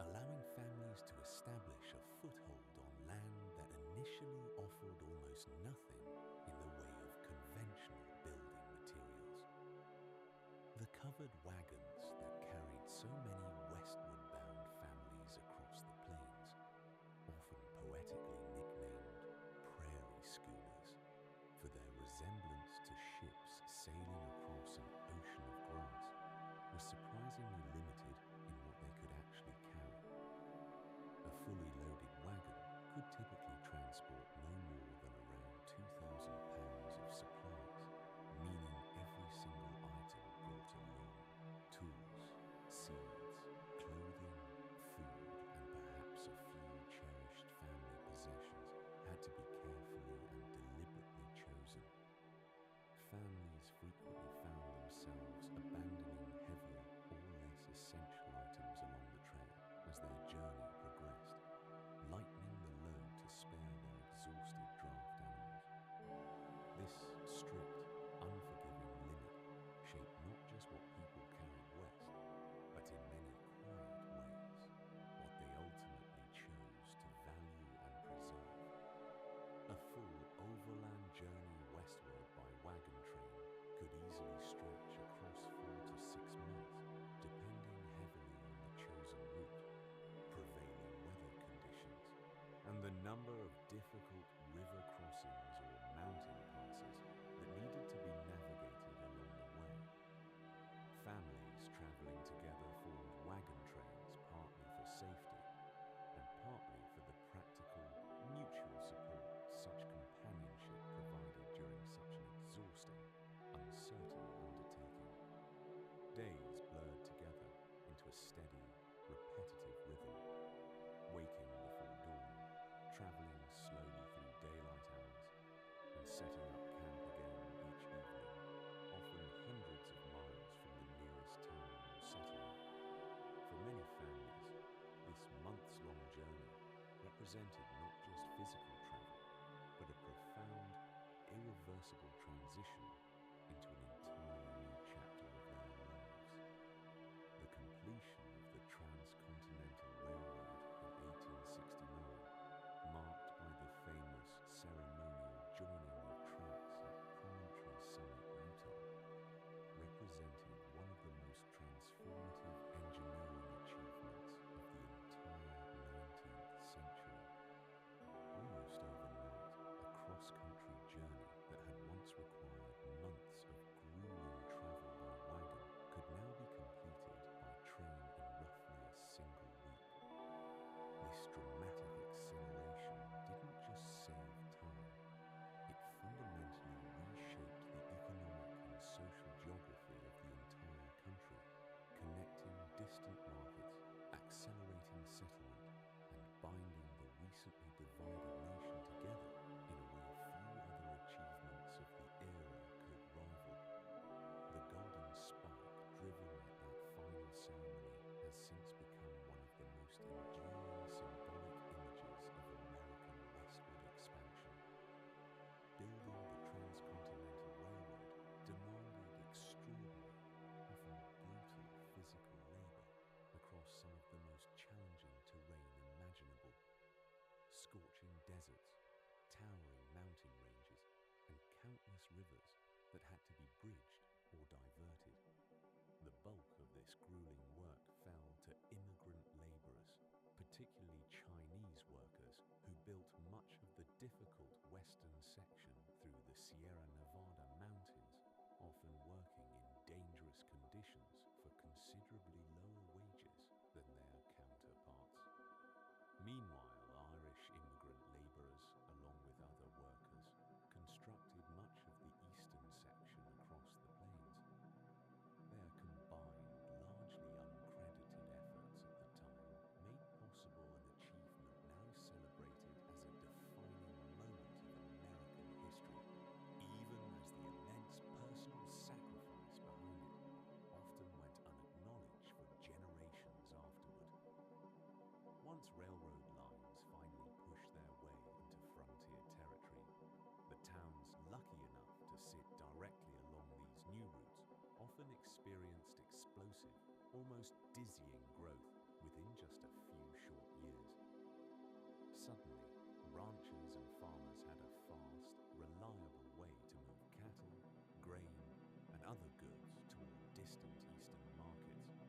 allowing families to establish a foothold on land that initially offered almost nothing in the way of conventional building materials. The covered wagons that carried so many westward-bound families across the plains, often poetically nicknamed prairie schooners, for their resemblance to ships sailing across an ocean of grass, was surprisingly limited in what they could actually carry. A fully loaded wagon could typically transport no more than around 2,000 pounds of supplies, meaning every single item brought along: tools, seeds, clothing, food, and perhaps a few cherished family possessions had to be carefully and deliberately chosen. Families frequently found themselves abandoning heavier or less essential items along the trail as their journey progressed, lightening the load to spare their exhausted draft animals. This strict, unforgiving limit shaped not just what people carried west, but in many quiet ways, what they ultimately chose to value and preserve. A full overland journey westward by wagon train could easily stretch across 4 to 6 months, depending heavily on the chosen route, prevailing weather conditions, and the number of difficult river crossings or mountain passes that needed to be navigated along the way. Families traveling together formed wagon trains partly for safety and partly for the practical, mutual support such companionship provided during such an exhausting, uncertain undertaking. Days blurred together into a steady, repetitive rhythm, waking before dawn, traveling slowly through daylight hours, and setting up camp again each evening, often hundreds of miles from the nearest town or settlement. For many families, this months-long journey represented not just physical travel, but a profound, irreversible transition into an entirely new chapter of their lives. The completion of the Transcontinental Railroad in 1869, marked by the famous ceremonial joining of tracks at Promontory Summit, Utah, represented one of the most transformative engineering achievements of the entire 19th century. Almost overnight, a cross-country journey that had once required months of grueling travel by wagon could now be completed by train in roughly a single week. This dramatic acceleration didn't just save time, it fundamentally reshaped the economic and social geography of the entire country, connecting distant markets, accelerating settlement, and binding the recently divided nation together in a way few other achievements of the era could rival. The golden spike driven at that final ceremony has since become one of the most enduring symbolic images of American westward expansion. Building the Transcontinental Railroad demanded extraordinary, often brutal physical labor across some of the most challenging terrain imaginable: scorching deserts, towering mountain ranges, and countless rivers that had to be bridged or diverted. The bulk of this grueling work fell to immigrant laborers, particularly Chinese workers who built much of the difficult western section through the Sierra Nevada mountains, often Once railroad lines finally pushed their way into frontier territory, the towns lucky enough to sit directly along these new routes often experienced explosive, almost dizzying growth within just a few short years. Suddenly, ranchers and farmers had a fast, reliable way to move cattle, grain, and other goods toward distant eastern markets.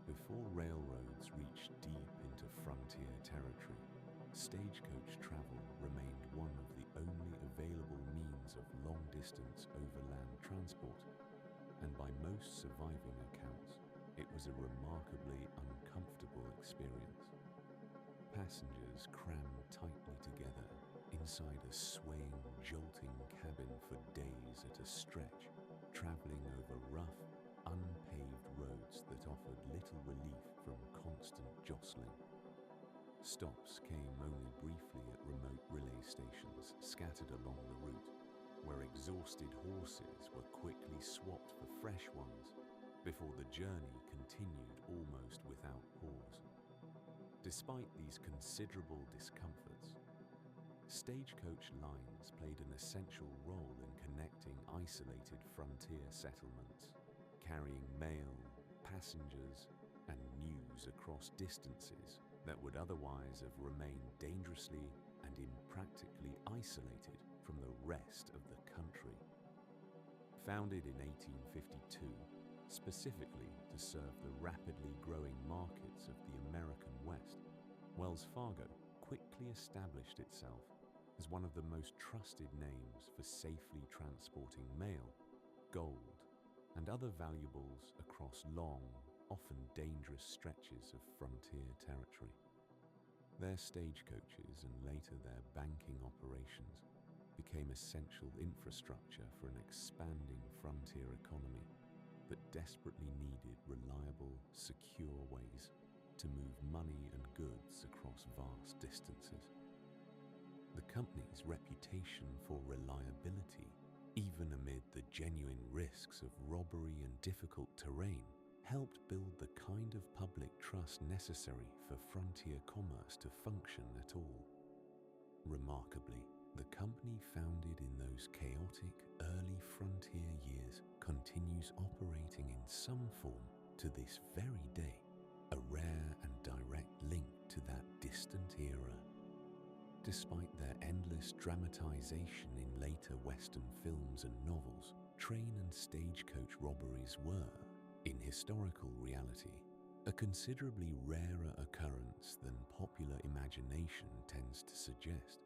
Before railroads reached deep into frontier territory, stagecoach travel remained one of the only available means of long-distance overland transport, and by most surviving accounts, it was a remarkably uncomfortable experience. Passengers crammed tightly together inside a swaying, jolting cabin for days at a stretch, traveling over rough, unpaved roads that offered little relief from constant jostling. Stops came only briefly at remote relay stations scattered along the route, where exhausted horses were quickly swapped for fresh ones before the journey continued almost without pause. Despite these considerable discomforts, stagecoach lines played an essential role in connecting isolated frontier settlements, carrying mail, passengers, and news across distances that would otherwise have remained dangerously and impractically isolated from the rest of the country. Founded in 1852, specifically to serve the rapidly growing markets of the American West, Wells Fargo quickly established itself as one of the most trusted names for safely transporting mail, gold, and other valuables across long, often dangerous stretches of frontier territory. Their stagecoaches and later their banking operations became essential infrastructure for an expanding frontier economy that desperately needed reliable, secure ways to move money and goods across vast distances. The company's reputation for reliability, even amid the genuine risks of robbery and difficult terrain, helped build the kind of public trust necessary for frontier commerce to function at all. Remarkably, the company founded in those chaotic early frontier years continues operating in some form to this very day, a rare and direct link to that distant era. Despite their endless dramatization in later Western films and novels, train and stagecoach robberies were, in historical reality, a considerably rarer occurrence than popular imagination tends to suggest.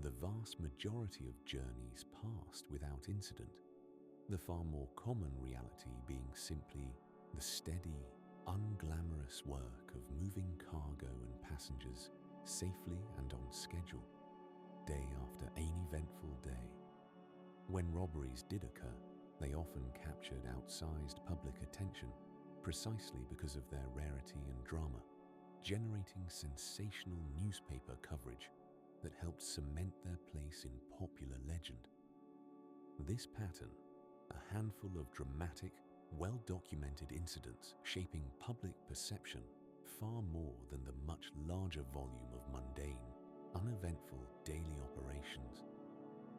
The vast majority of journeys passed without incident, the far more common reality being simply the steady, unglamorous work of moving cargo and passengers safely and on schedule, day after an eventful day. When robberies did occur, they often captured outsized public attention precisely because of their rarity and drama, generating sensational newspaper coverage that helped cement their place in popular legend. This pattern, a handful of dramatic, well-documented incidents shaping public perception far more than the much larger volume of mundane, uneventful daily operations,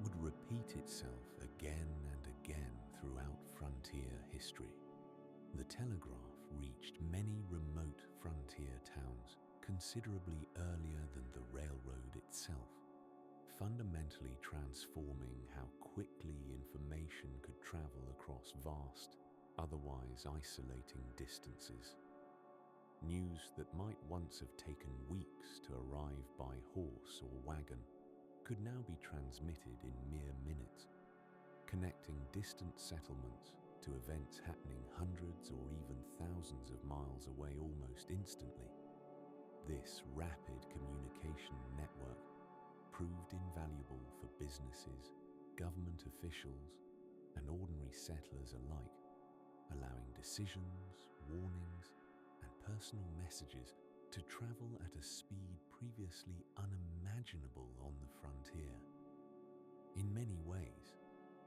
would repeat itself again and again throughout frontier history. The telegraph reached many remote frontier towns considerably earlier than the railroad itself, fundamentally transforming how quickly information could travel across vast, otherwise isolating distances. News that might once have taken weeks to arrive by horse or wagon could now be transmitted in mere minutes, connecting distant settlements to events happening hundreds or even thousands of miles away almost instantly. This rapid communication network proved invaluable for businesses, government officials, and ordinary settlers alike, allowing decisions, warnings, and personal messages to travel at a speed previously unimaginable on the frontier. In many ways,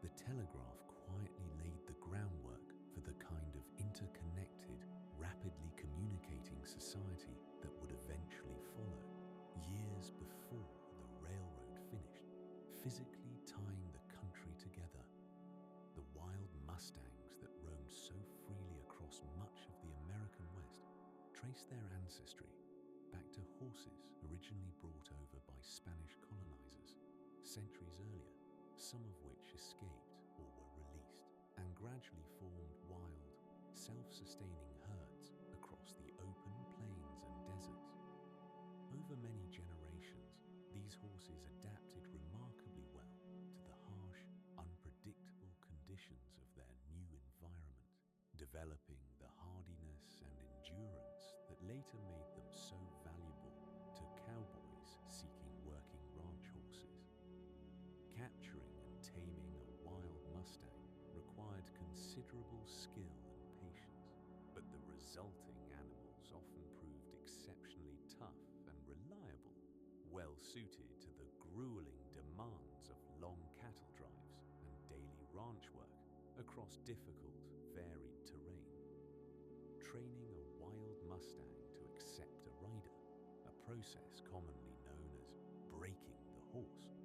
the telegraph quietly laid the groundwork for the kind of interconnected, rapidly communicating society that would eventually follow, years before the railroad finished, physically tying the country together. The wild mustangs that roamed so freely across much of the American West traced their ancestry back to horses originally brought over by Spanish colonizers centuries earlier, some of which escaped or were released, and gradually formed wild, self-sustaining herds across the open plains and deserts. Over many generations, these horses adapted remarkably well to the harsh, unpredictable conditions of their new environment, developing the hardiness and endurance that later made them so valuable to cowboys seeking working ranch horses. Capturing and taming a wild mustang required considerable skill and patience, but the resulting animals often proved exceptionally tough and reliable, well suited to the grueling demands of long cattle drives and daily ranch work across difficult, varied terrain. Training a wild mustang to accept a rider, a process commonly known as breaking the horse,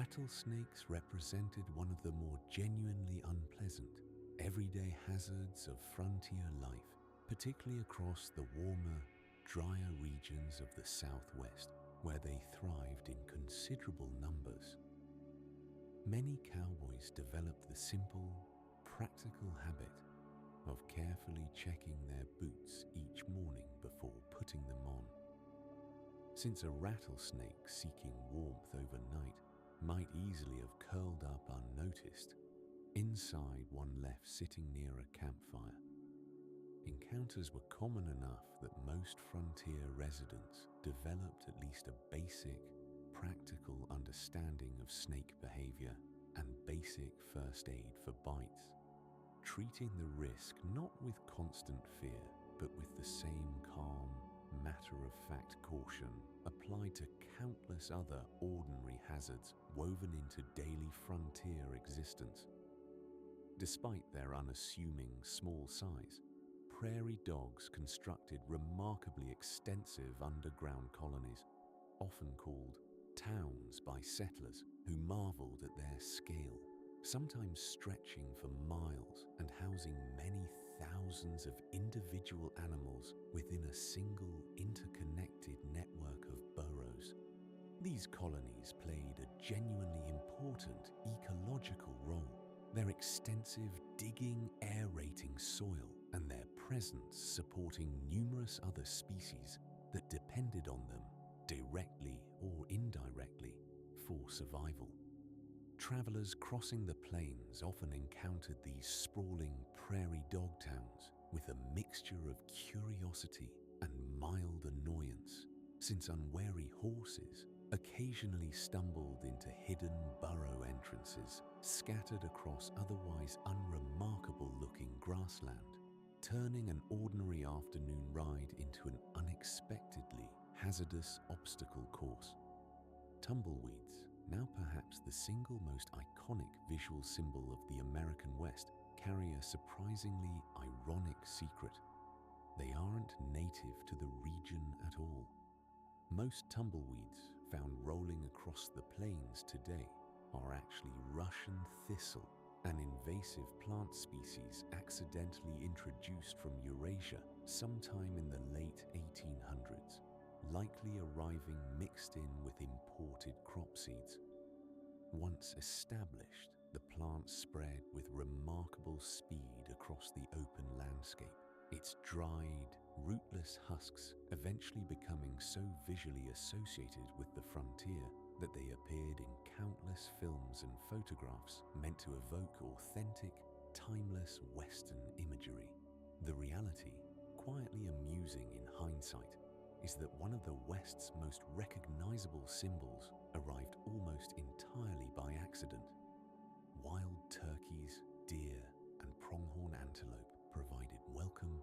Rattlesnakes represented one of the more genuinely unpleasant, everyday hazards of frontier life, particularly across the warmer, drier regions of the Southwest, where they thrived in considerable numbers. Many cowboys developed the simple, practical habit of carefully checking their boots each morning before putting them on. Since a rattlesnake seeking warmth overnight might easily have curled up unnoticed, inside one left sitting near a campfire, encounters were common enough that most frontier residents developed at least a basic, practical understanding of snake behavior and basic first aid for bites, treating the risk not with constant fear, but with the same calm, matter-of-fact caution applied to countless other ordinary hazards woven into daily frontier existence. Despite their unassuming small size, prairie dogs constructed remarkably extensive underground colonies, often called towns by settlers who marveled at their scale, sometimes stretching for miles and housing many thousands of individual animals within a single interconnected network of burrows. These colonies played a genuinely important ecological role, their extensive digging, aerating soil, and their presence supporting numerous other species that depended on them, directly or indirectly, for survival. Travelers crossing the plains often encountered these sprawling prairie dog towns with a mixture of curiosity and mild annoyance, since unwary horses occasionally stumbled into hidden burrow entrances scattered across otherwise unremarkable-looking grassland, turning an ordinary afternoon ride into an unexpectedly hazardous obstacle course. Tumbleweeds, now perhaps the single most iconic visual symbol of the American West, carry a surprisingly ironic secret. They aren't native to the region at all. Most tumbleweeds found rolling across the plains today are actually Russian thistle, an invasive plant species accidentally introduced from Eurasia sometime in the late 1800s, likely arriving mixed in with imported crop seeds. Once established, the plant spread with remarkable speed across the open landscape, its dried, rootless husks eventually becoming so visually associated with the frontier that they appeared in countless films and photographs meant to evoke authentic, timeless Western imagery. The reality, quietly amusing in hindsight, is that one of the West's most recognizable symbols arrived almost entirely by accident. Wild turkeys, deer, and pronghorn antelope provided welcome,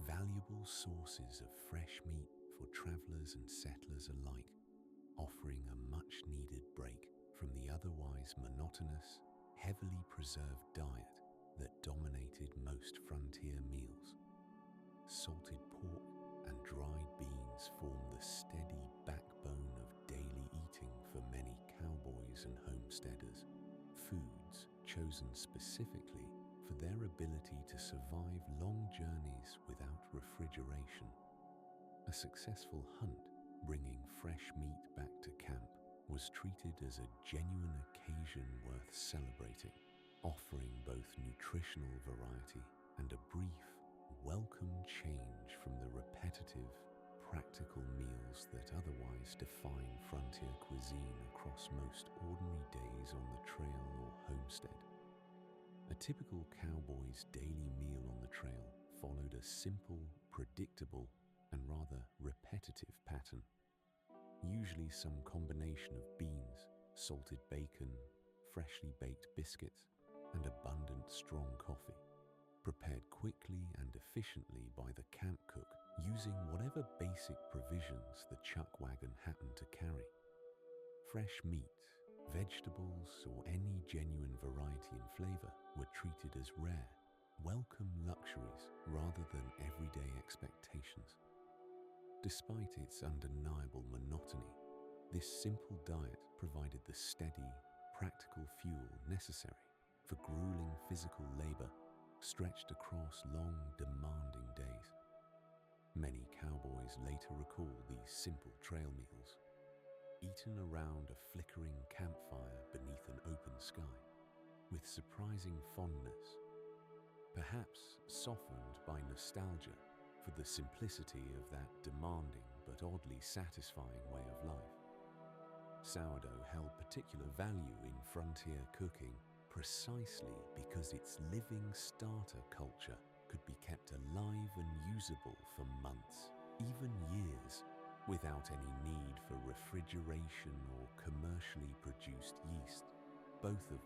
valuable sources of fresh meat for travelers and settlers alike, offering a much-needed break from the otherwise monotonous, heavily preserved diet that dominated most frontier meals. Salted pork and dried beans form the steady backbone of daily eating for many cowboys and homesteaders, foods chosen specifically for their ability to survive long journeys without refrigeration. A successful hunt bringing fresh meat back to camp was treated as a genuine occasion worth celebrating, offering both nutritional variety and a brief, welcome change from the repetitive, practical meals that otherwise define frontier cuisine across most ordinary days on the trail or homestead. A typical cowboy's daily meal on the trail followed a simple, predictable, and rather repetitive pattern. Usually some combination of beans, salted bacon, freshly baked biscuits, and abundant strong coffee, prepared quickly and efficiently by the camp cook using whatever basic provisions the chuck wagon happened to carry. Fresh meat, vegetables, or any genuine variety in flavor were treated as rare, welcome luxuries rather than everyday expectations. Despite its undeniable monotony, this simple diet provided the steady, practical fuel necessary for grueling physical labor stretched across long, demanding days. Many cowboys later recall these simple trail meals, eaten around a flickering campfire beneath an open sky, with surprising fondness, perhaps softened by nostalgia for the simplicity of that demanding but oddly satisfying way of life. Sourdough held particular value in frontier cooking precisely because its living starter culture could be kept alive and usable for months, even years, without any need for refrigeration or commercially produced yeast, both of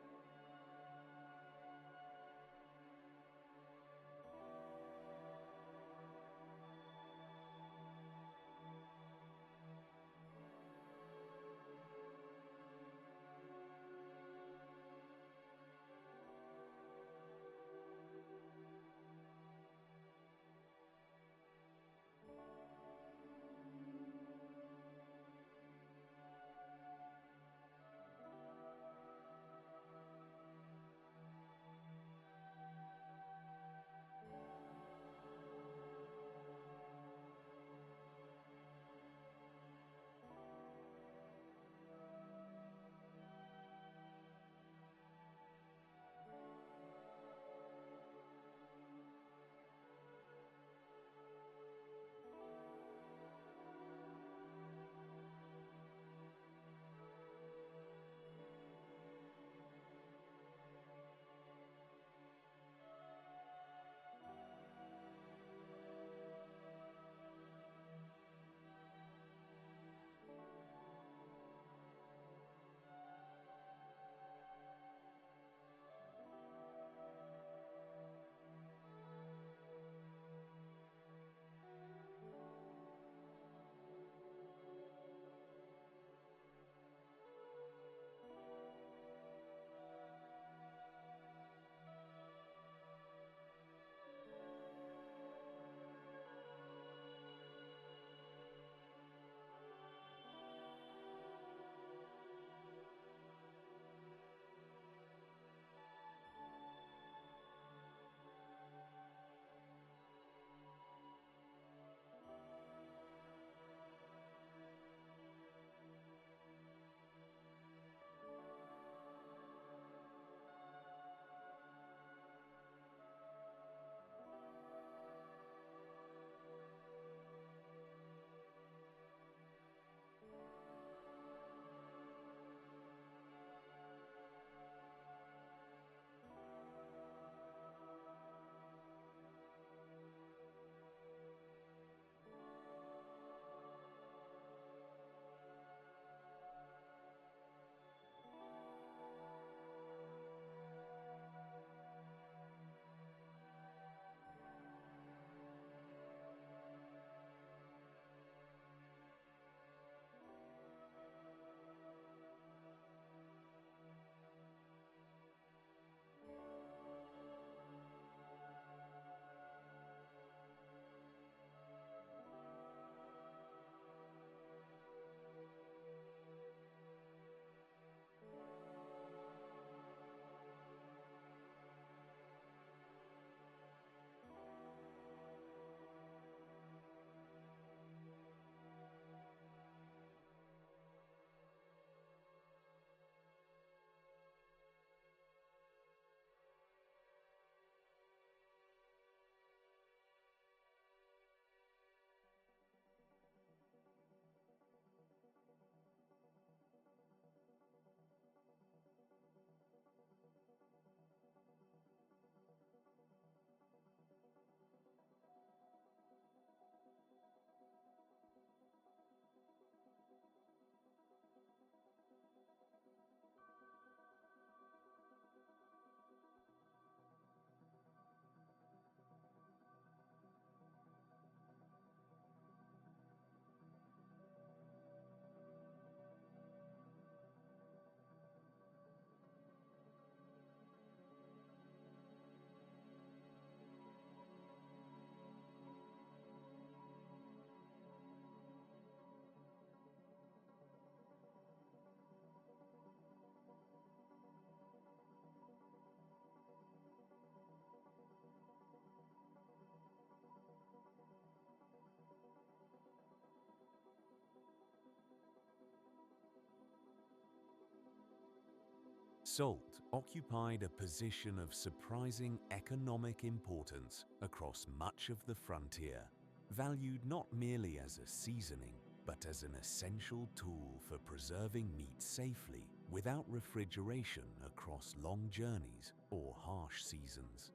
Salt occupied a position of surprising economic importance across much of the frontier, valued not merely as a seasoning, but as an essential tool for preserving meat safely without refrigeration across long journeys or harsh seasons.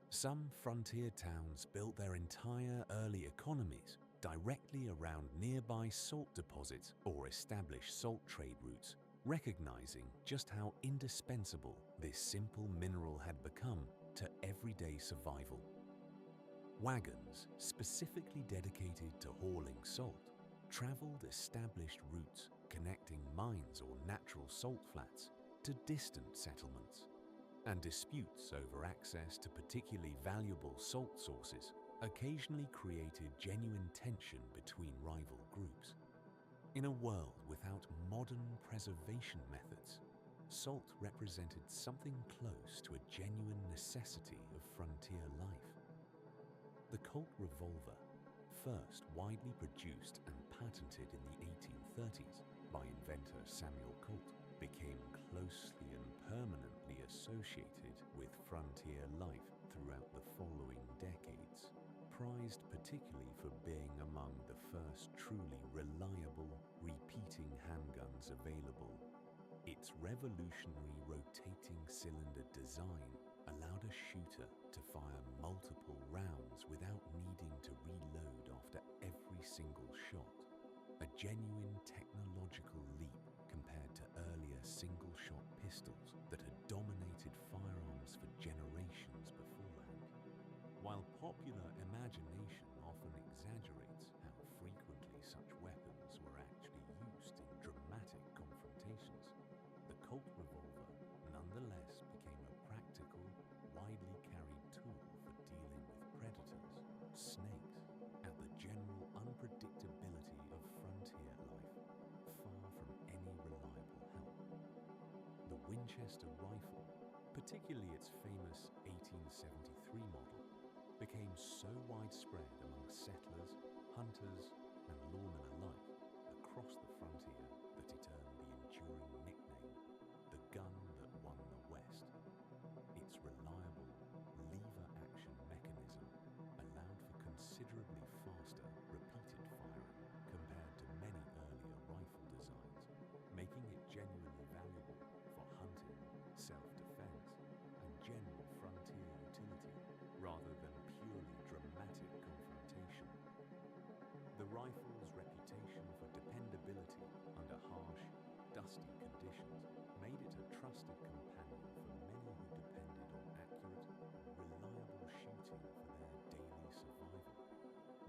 Some frontier towns built their entire early economies directly around nearby salt deposits or established salt trade routes, recognizing just how indispensable this simple mineral had become to everyday survival. Wagons, specifically dedicated to hauling salt, traveled established routes connecting mines or natural salt flats to distant settlements, and disputes over access to particularly valuable salt sources occasionally created genuine tension between rival groups. In a world without modern preservation methods, salt represented something close to a genuine necessity of frontier life. The Colt revolver, first widely produced and patented in the 1830s by inventor Samuel Colt, became closely and permanently associated with frontier life throughout the following decades, prized particularly for being among the first truly reliable, repeating handguns available. Its revolutionary rotating cylinder design allowed a shooter to fire multiple rounds without needing to reload after every single shot, a genuine technological leap compared to earlier single-shot pistols that had dominated firearms for generations beforehand. While popular imagination often exaggerates how frequently such weapons were actually used in dramatic confrontations, the Colt revolver nonetheless became a practical, widely carried tool for dealing with predators, snakes, and the general unpredictability of frontier life, far from any reliable help. The Winchester rifle, particularly its famous 1873 model, became so widespread among settlers, hunters, and lawmen alike across the frontier that it earned the enduring nickname, the gun that won the West. Its reliable lever-action mechanism allowed for considerably faster, repeated firing compared to many earlier rifle designs, making it genuinely valuable for hunting, self-defense, and general frontier utility, rather than purely dramatic confrontation. The rifle's reputation for dependability under harsh, dusty conditions made it a trusted companion for many who depended on accurate, reliable shooting for their daily survival,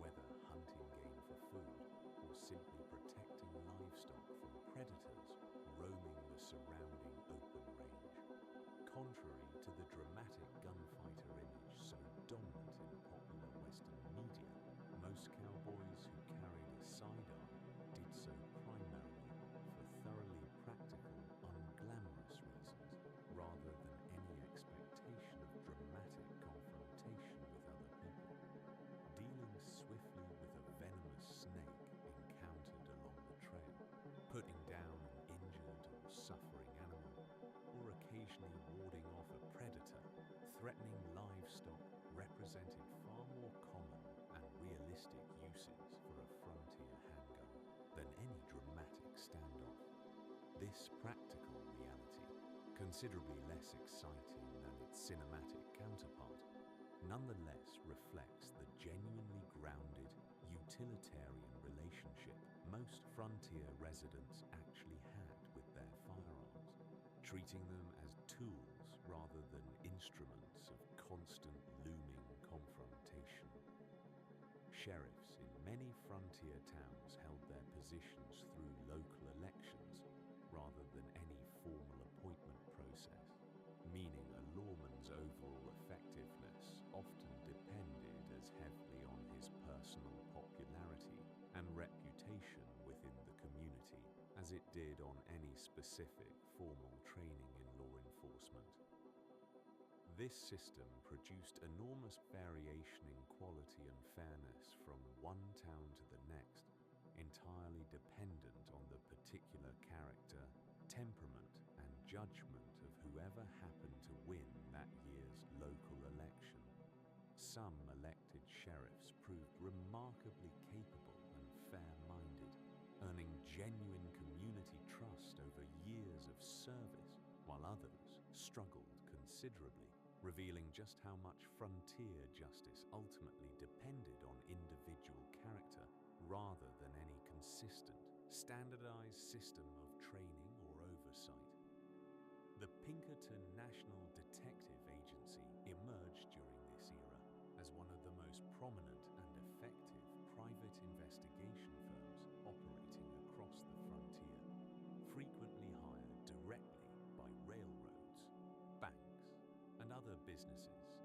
whether hunting game for food or simply protecting livestock from predators roaming the surrounding open range. Contrary to the dramatic gunfighter image so dominant in popular Western media, most cowboys who carried a sidearm did so primarily for thoroughly practical, unglamorous reasons, rather than any expectation of dramatic confrontation with other people. Dealing swiftly with a venomous snake encountered along the trail, putting down an injured or suffering animal, or occasionally warding off a predator threatening livestock represented far more common and realistic uses for a frontier handgun than any dramatic standoff. This practical reality, considerably less exciting than its cinematic counterpart, nonetheless reflects the genuinely grounded, utilitarian relationship most frontier residents actually had with their firearms, treating them as tools rather than instruments of constant looming confrontation. Sheriffs in many frontier towns held their positions through local elections rather than any formal appointment process, meaning a lawman's overall effectiveness often depended as heavily on his personal popularity and reputation within the community as it did on any specific formal training in law enforcement. This system produced enormous variation in quality and fairness from one town to the next, entirely dependent on the particular character, temperament, and judgment of whoever happened to win that year's local election. Some elected sheriffs proved remarkably capable and fair-minded, earning genuine community trust over years of service, while others struggled considerably, revealing just how much frontier justice ultimately depended on individual character rather than any consistent, standardized system of training or oversight. The Pinkerton National Detective Agency emerged during this era as one of the most prominent and effective private investigation firms operating across the frontier, frequently hired directly by railroads, banks, and other businesses.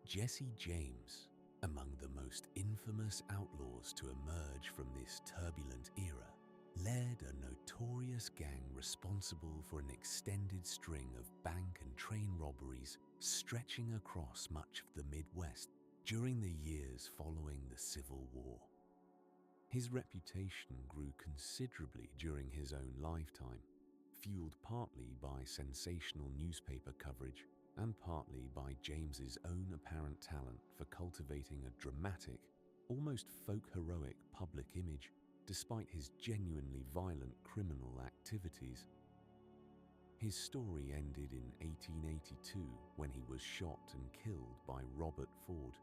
Jesse James, among the most infamous outlaws to emerge from this turbulent era, led a notorious gang responsible for an extended string of bank and train robberies stretching across much of the Midwest during the years following the Civil War. His reputation grew considerably during his own lifetime, fueled partly by sensational newspaper coverage and partly by James's own apparent talent for cultivating a dramatic, almost folk-heroic public image despite his genuinely violent criminal activities. His story ended in 1882 when he was shot and killed by Robert Ford,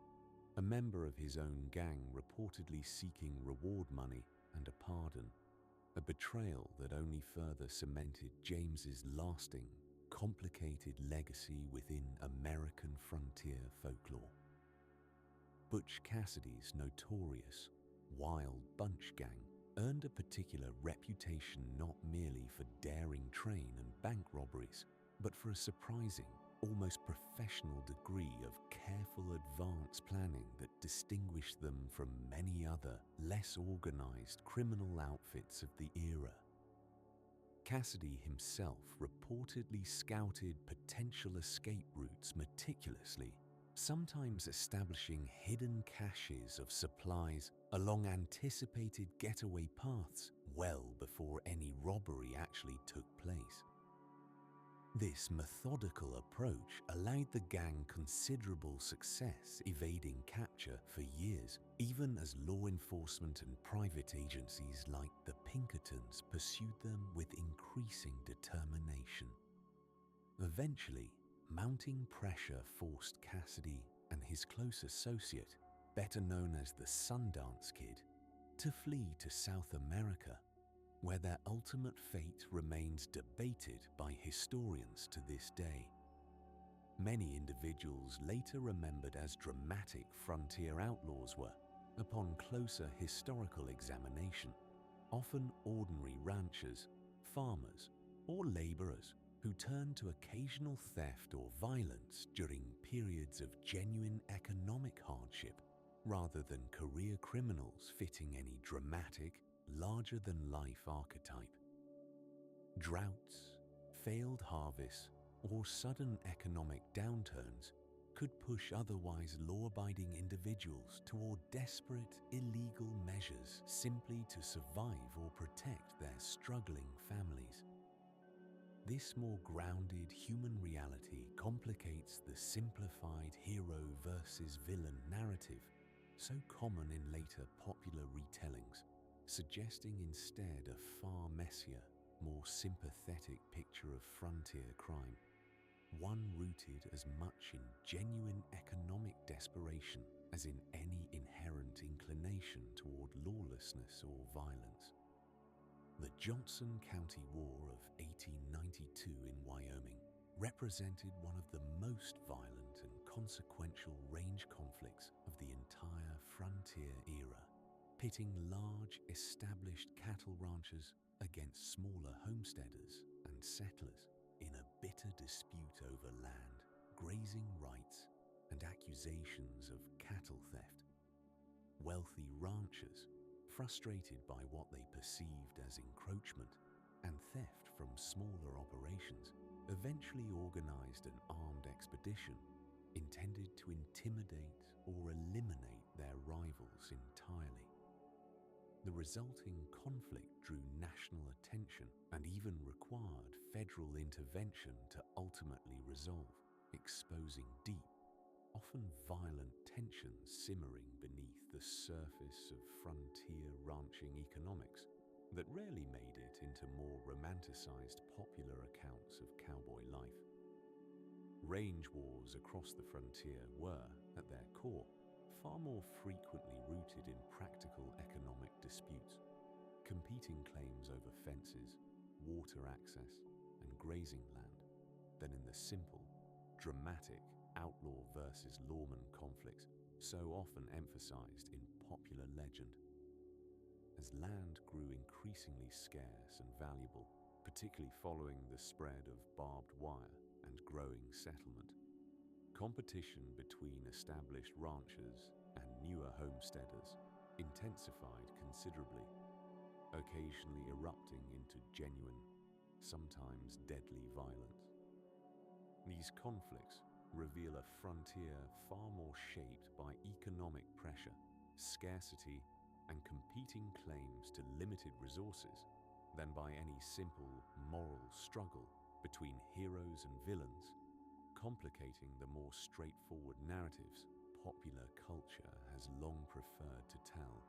a member of his own gang reportedly seeking reward money and a pardon. a betrayal that only further cemented James's lasting, complicated legacy within American frontier folklore. Butch Cassidy's notorious Wild Bunch Gang earned a particular reputation not merely for daring train and bank robberies, but for a surprising, almost professional degree of careful advance planning that distinguished them from many other, less organized criminal outfits of the era. Cassidy himself reportedly scouted potential escape routes meticulously, sometimes establishing hidden caches of supplies along anticipated getaway paths well before any robbery actually took place. This methodical approach allowed the gang considerable success evading capture for years, even as law enforcement and private agencies like the Pinkertons pursued them with increasing determination. Eventually, mounting pressure forced Cassidy and his close associate, better known as the Sundance Kid, to flee to South America, where their ultimate fate remains debated by historians to this day. Many individuals later remembered as dramatic frontier outlaws were, upon closer historical examination, often ordinary ranchers, farmers, or laborers who turned to occasional theft or violence during periods of genuine economic hardship, rather than career criminals fitting any dramatic, larger-than-life archetype. Droughts, failed harvests, or sudden economic downturns could push otherwise law-abiding individuals toward desperate, illegal measures simply to survive or protect their struggling families. This more grounded human reality complicates the simplified hero versus villain narrative so common in later popular retellings, suggesting instead a far messier, more sympathetic picture of frontier crime, one rooted as much in genuine economic desperation as in any inherent inclination toward lawlessness or violence. The Johnson County War of 1892 in Wyoming represented one of the most violent and consequential range conflicts of the entire frontier era, pitting large, established cattle ranchers against smaller homesteaders and settlers in a bitter dispute over land, grazing rights, and accusations of cattle theft. Wealthy ranchers, frustrated by what they perceived as encroachment and theft from smaller operations, eventually organized an armed expedition intended to intimidate or eliminate their rivals entirely. The resulting conflict drew national attention and even required federal intervention to ultimately resolve, exposing deep, often violent tensions simmering beneath the surface of frontier ranching economics that rarely made it into more romanticized popular accounts of cowboy life. Range wars across the frontier were, at their core, far more frequently rooted in practical economic disputes, competing claims over fences, water access, and grazing land, than in the simple, dramatic outlaw versus lawman conflicts so often emphasized in popular legend. As land grew increasingly scarce and valuable, particularly following the spread of barbed wire and growing settlement, competition between established ranchers and newer homesteaders intensified considerably, occasionally erupting into genuine, sometimes deadly violence. These conflicts reveal a frontier far more shaped by economic pressure, scarcity, and competing claims to limited resources than by any simple moral struggle between heroes and villains, complicating the more straightforward narratives popular culture has long preferred to tell.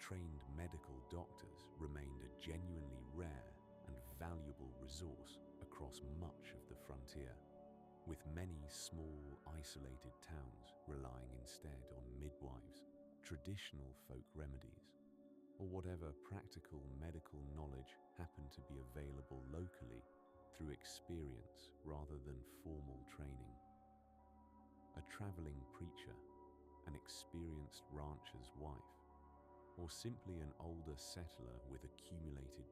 Trained medical doctors remained a genuinely rare and valuable resource across much of the frontier, with many small, isolated towns relying instead on midwives, traditional folk remedies, or whatever practical medical knowledge happened to be available locally through experience rather than formal training. A traveling preacher, an experienced rancher's wife, or simply an older settler with accumulated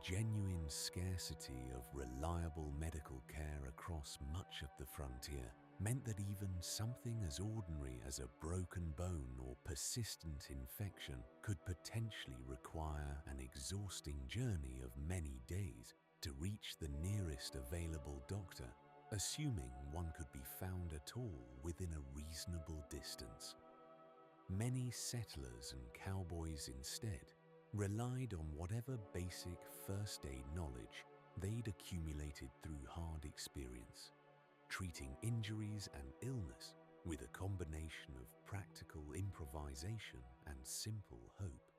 genuine scarcity of reliable medical care across much of the frontier meant that even something as ordinary as a broken bone or persistent infection could potentially require an exhausting journey of many days to reach the nearest available doctor, assuming one could be found at all within a reasonable distance. Many settlers and cowboys instead relied on whatever basic first aid knowledge they'd accumulated through hard experience, treating injuries and illness with a combination of practical improvisation and simple hope.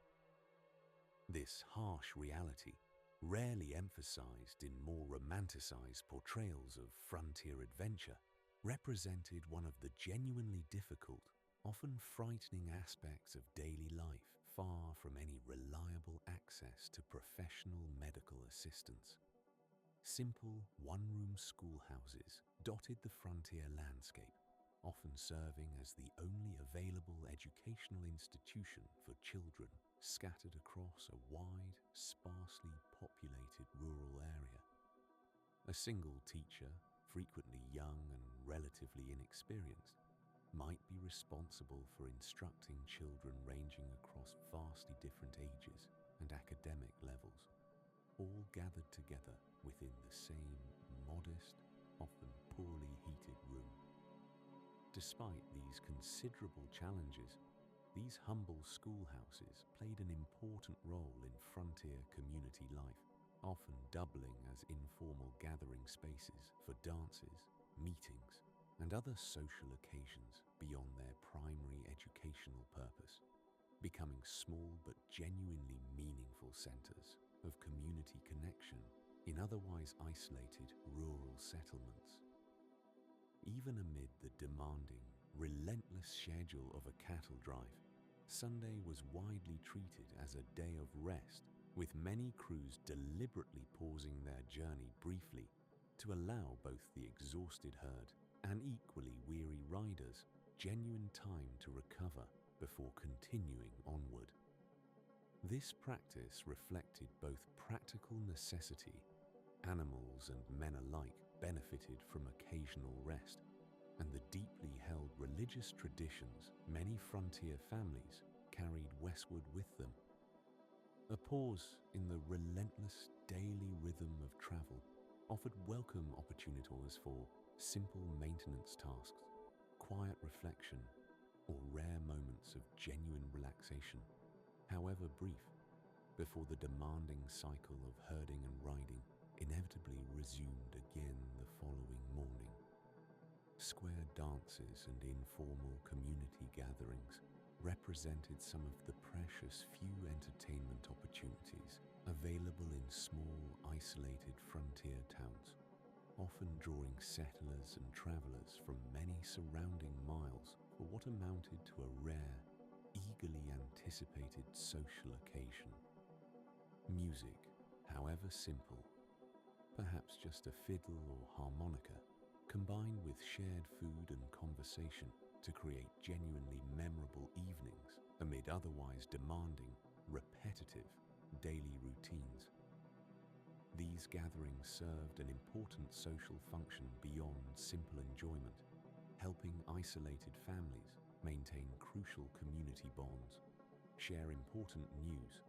This harsh reality, rarely emphasized in more romanticized portrayals of frontier adventure, represented one of the genuinely difficult, often frightening aspects of daily life, far from any reliable access to professional medical assistance. Simple one-room schoolhouses dotted the frontier landscape, often serving as the only available educational institution for children scattered across a wide, sparsely populated rural area. A single teacher, frequently young and relatively inexperienced, might be responsible for instructing children ranging across vastly different ages and academic levels, all gathered together within the same modest, often poorly heated room. Despite these considerable challenges, these humble schoolhouses played an important role in frontier community life, often doubling as informal gathering spaces for dances, meetings, and other social occasions beyond their primary educational purpose, becoming small but genuinely meaningful centers of community connection in otherwise isolated rural settlements. Even amid the demanding, relentless schedule of a cattle drive, Sunday was widely treated as a day of rest, with many crews deliberately pausing their journey briefly to allow both the exhausted herd and equally weary riders genuine time to recover before continuing onward. This practice reflected both practical necessity — animals and men alike benefited from occasional rest — and the deeply held religious traditions many frontier families carried westward with them. A pause in the relentless daily rhythm of travel offered welcome opportunities for simple maintenance tasks, quiet reflection, or rare moments of genuine relaxation, however brief, before the demanding cycle of herding and riding inevitably resumed again the following morning. Square dances and informal community gatherings represented some of the precious few entertainment opportunities available in small, isolated frontier towns, often drawing settlers and travelers from many surrounding miles for what amounted to a rare, eagerly anticipated social occasion. Music, however simple, perhaps just a fiddle or harmonica, combined with shared food and conversation to create genuinely memorable evenings amid otherwise demanding, repetitive, daily routines. These gatherings served an important social function beyond simple enjoyment, helping isolated families maintain crucial community bonds, share important news,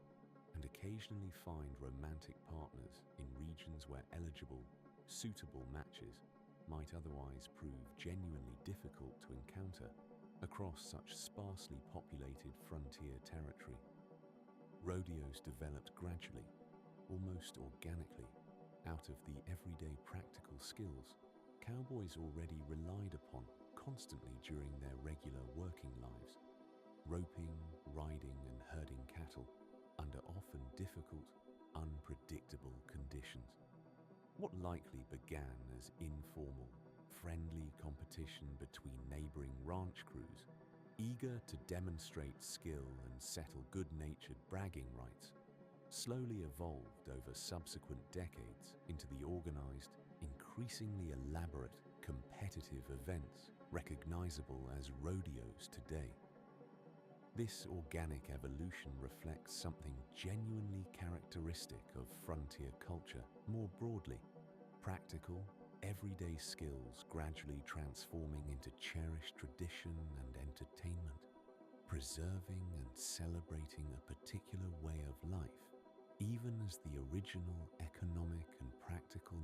and occasionally find romantic partners in regions where eligible, suitable matches might otherwise prove genuinely difficult to encounter across such sparsely populated frontier territory. Rodeos developed gradually, almost organically, out of the everyday practical skills cowboys already relied upon constantly during their regular working lives, roping, riding, and herding cattle under often difficult, unpredictable conditions. What likely began as informal, friendly competition between neighboring ranch crews, eager to demonstrate skill and settle good-natured bragging rights, slowly evolved over subsequent decades into the organized, increasingly elaborate, competitive events recognizable as rodeos today. This organic evolution reflects something genuinely characteristic of frontier culture more broadly: practical, everyday skills gradually transforming into cherished tradition and entertainment, preserving and celebrating a particular way of life, even as the original economic and practical.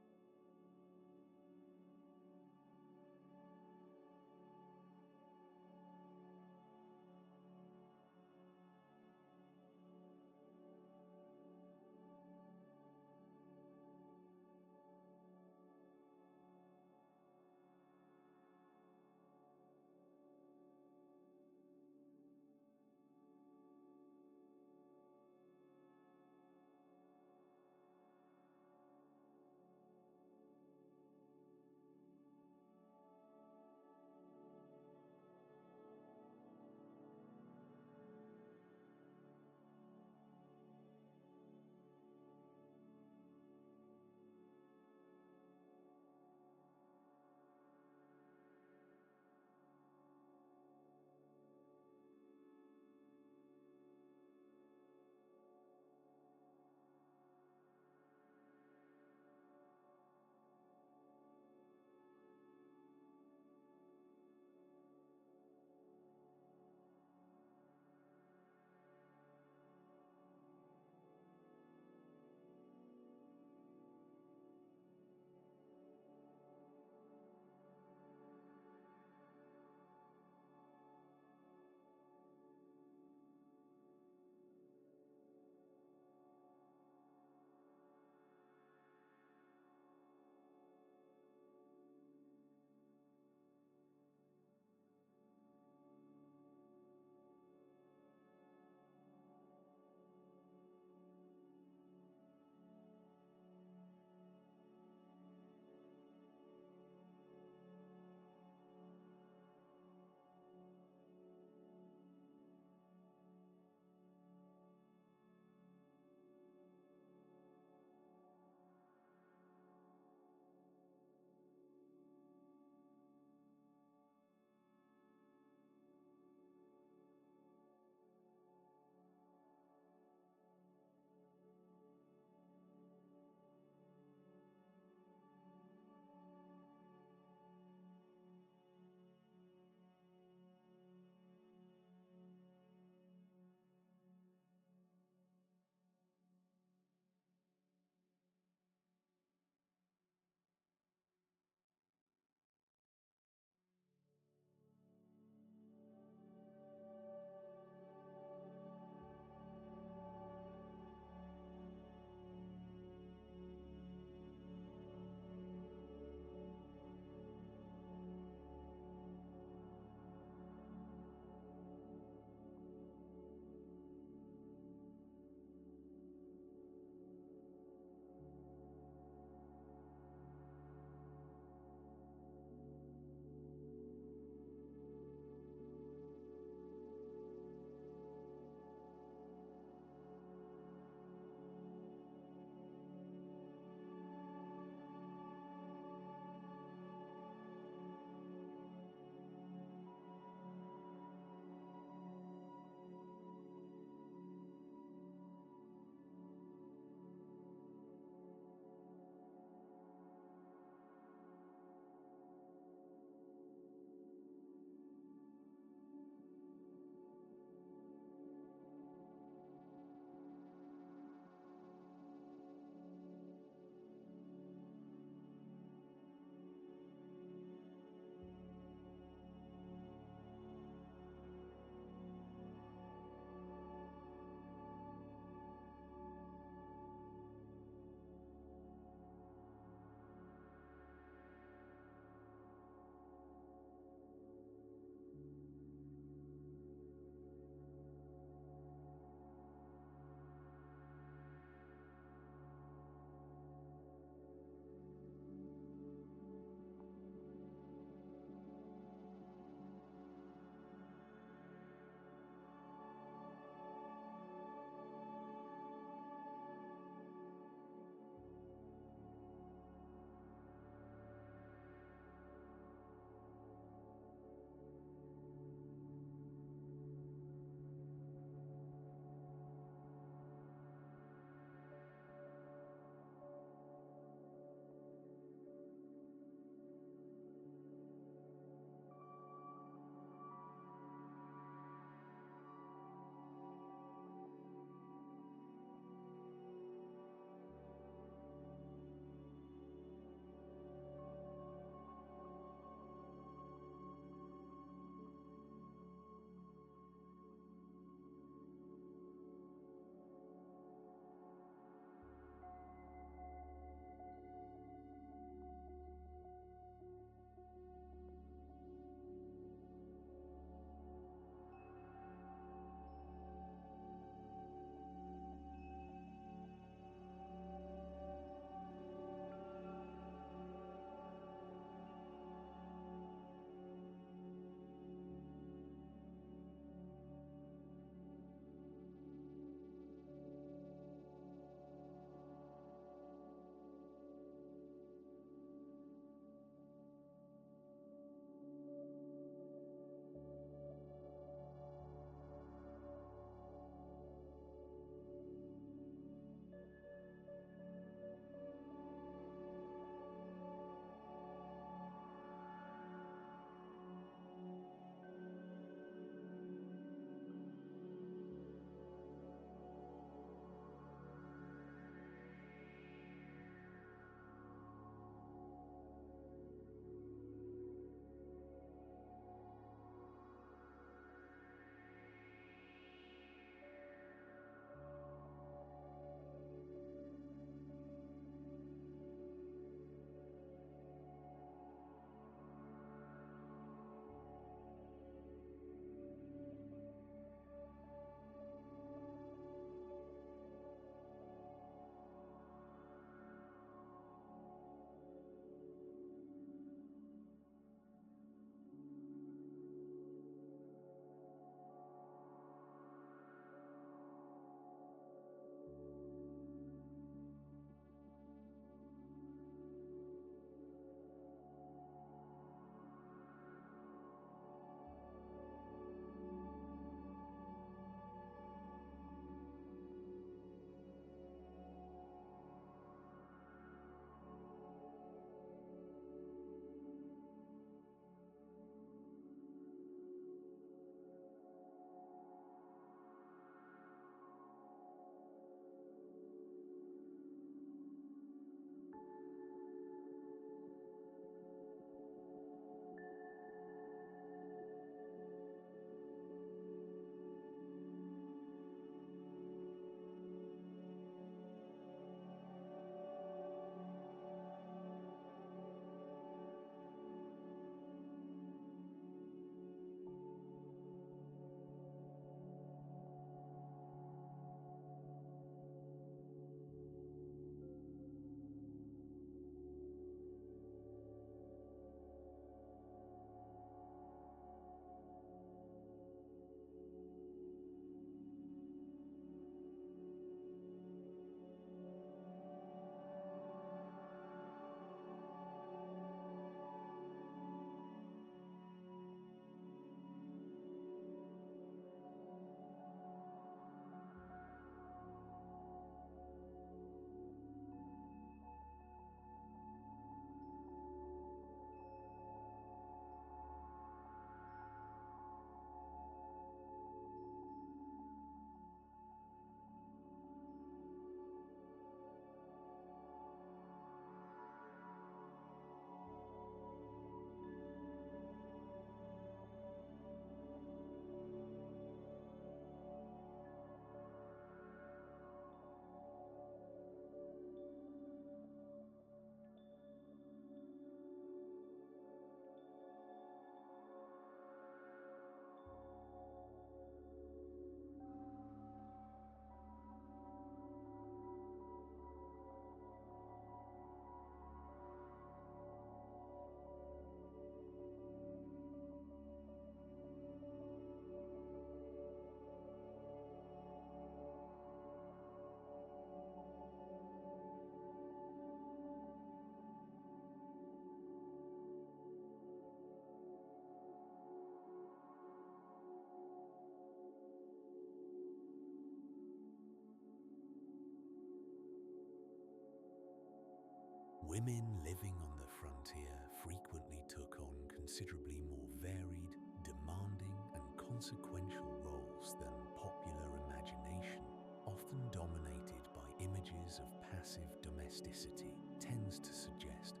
Women living on the frontier frequently took on considerably more varied, demanding and consequential roles than popular imagination, often dominated by images of passive domesticity, tends to suggest.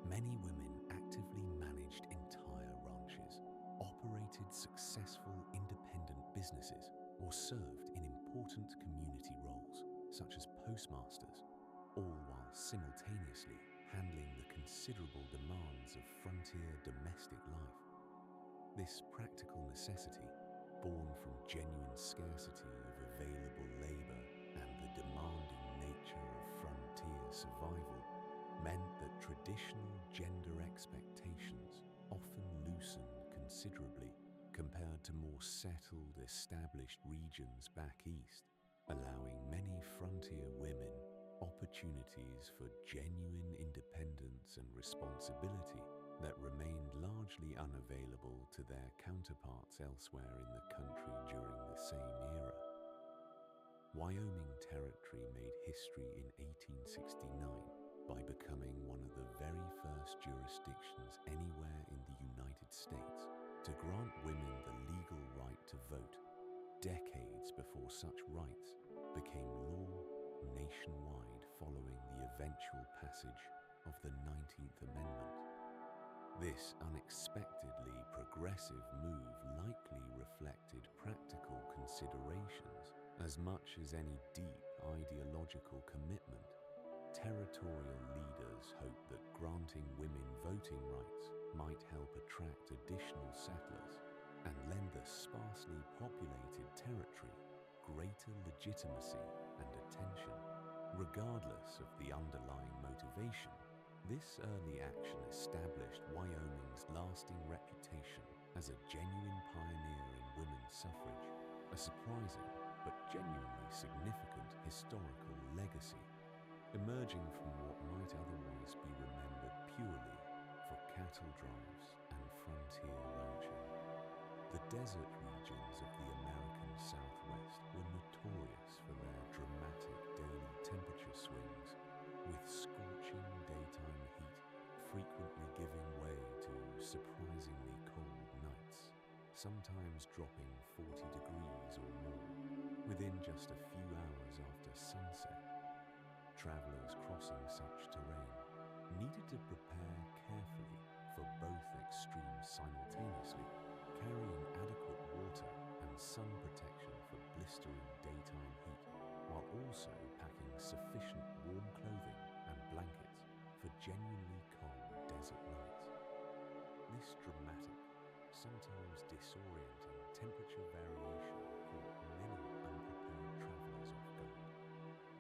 Many women actively managed entire ranches, operated successful independent businesses, or served in important community roles, such as postmasters, all while simultaneously handling the considerable demands of frontier domestic life. This practical necessity, born from genuine scarcity of available labor and the demanding nature of frontier survival, meant that traditional gender expectations often loosened considerably compared to more settled, established regions back east, allowing many frontier women opportunities for genuine independence and responsibility that remained largely unavailable to their counterparts elsewhere in the country during the same era. Wyoming Territory made history in 1869 by becoming one of the very first jurisdictions anywhere in the United States to grant women the legal right to vote, decades before such rights became law nationwide following the eventual passage of the 19th Amendment. This unexpectedly progressive move likely reflected practical considerations as much as any deep ideological commitment. Territorial leaders hoped that granting women voting rights might help attract additional settlers and lend the sparsely populated territory greater legitimacy and attention. Regardless of the underlying motivation, this early action established Wyoming's lasting reputation as a genuine pioneer in women's suffrage, a surprising but genuinely significant historical legacy, emerging from what might otherwise be remembered purely for cattle drives and frontier ranching. The desert regions of the American Southwest were notorious for their dramatic daily temperature swings, with scorching daytime heat frequently giving way to surprisingly cold nights, sometimes dropping 40 degrees or more within just a few hours after sunset. Travelers crossing such terrain needed to prepare carefully for both extremes simultaneously, carrying adequate water and sun protection for blistering daytime heat, while also packing sufficient warm clothing and blankets for genuinely cold desert nights. This dramatic, sometimes disorienting temperature variation caught many unprepared travelers off guard,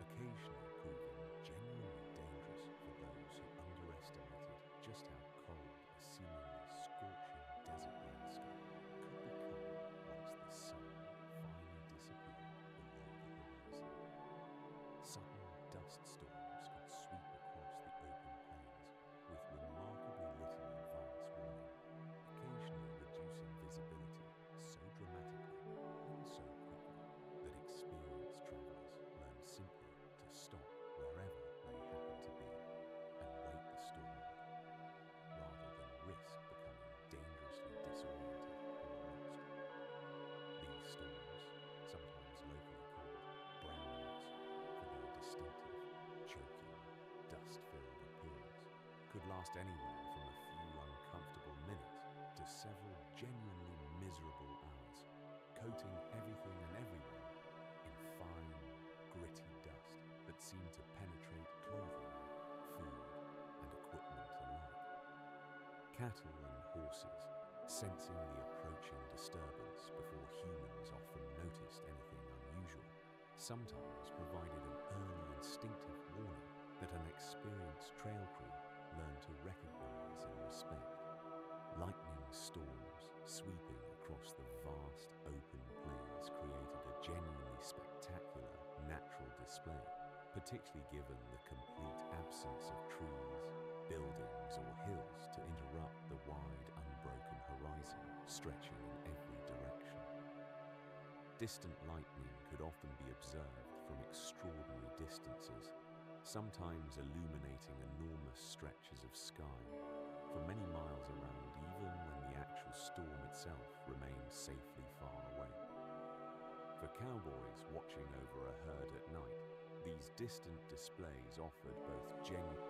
occasionally proving genuinely dangerous for those who underestimated just how cold a seemingly scorching desert landscape could become once the sun finally disappeared below the horizon. Sudden dust storms could sweep across the open plains with remarkably little advance warning, occasionally reducing visibility so dramatically and so quickly that experienced travelers learned simply to stop wherever they happened to be and wait the storm out, rather than risk becoming dangerously disoriented or lost. These storms, sometimes locally called brownouts for their distinctive, choking, dust-filled appearance, could last anywhere from a few uncomfortable minutes to several genuinely miserable hours, coating everything and everyone in fine, gritty dust that seemed to penetrate clothing, food, and equipment alike. Cattle and horses, sensing the approaching disturbance before humans often noticed anything unusual, sometimes provided an early instinctive warning that an experienced trail crew learned to recognize and respect. Lightning storms sweeping across the vast open plains created a genuinely spectacular natural display, particularly given the complete absence of trees, buildings, or hills to interrupt the wide, unbroken horizon stretching in every direction. Distant lightning could often be observed from extraordinary distances, sometimes illuminating enormous stretches of sky for many miles around, even when the actual storm itself remained safely far away. For cowboys watching over a herd at night, these distant displays offered both genuine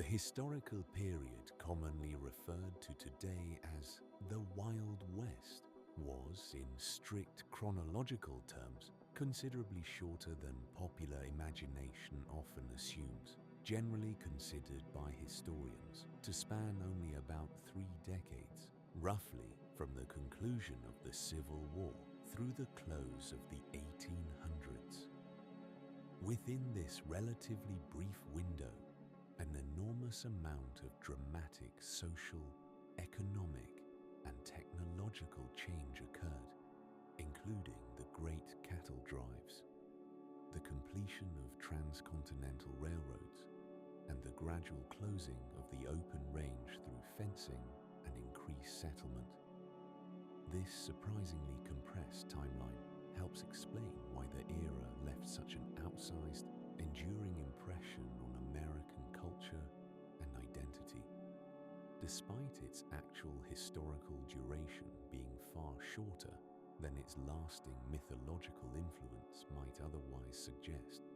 historical period commonly referred to today as the Wild West was, in strict chronological terms, considerably shorter than popular imagination often assumes, generally considered by historians to span only about 3 decades, roughly from the conclusion of the Civil War through the close of the 1800s. Within this relatively brief window, an enormous amount of dramatic social, economic, and technological change occurred, including the great cattle drives, the completion of transcontinental railroads, and the gradual closing of the open range through fencing and increased settlement. This surprisingly compressed timeline helps explain why the era left such an outsized, enduring impression on American culture and identity. Despite its actual historical duration being far shorter than its lasting mythological influence might otherwise suggest.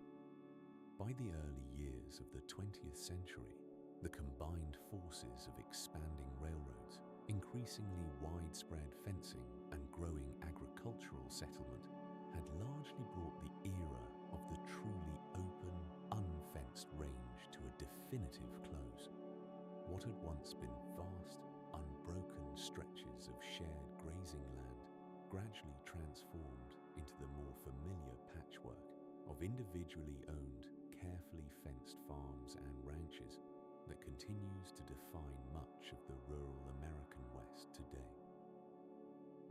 By the early years of the 20th century, the combined forces of expanding railroads, increasingly widespread fencing, and growing agricultural settlement had largely brought the era of the truly open, unfenced range to a definitive close. What had once been vast, unbroken stretches of shared grazing land gradually transformed into the more familiar patchwork of individually owned, carefully fenced farms and ranches that continues to define much of the rural American West today.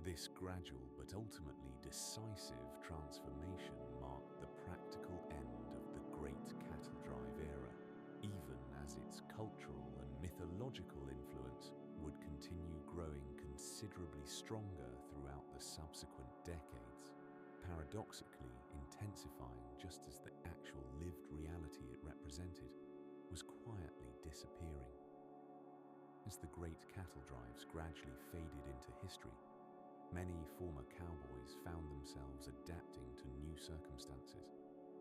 This gradual but ultimately decisive transformation marked the practical end of the Great Cattle Drive era, even as its cultural and mythological influence would continue growing considerably stronger throughout the subsequent decades, paradoxically intensifying just as the actual lived reality it represented was quietly disappearing. As the great cattle drives gradually faded into history, many former cowboys found themselves adapting to new circumstances,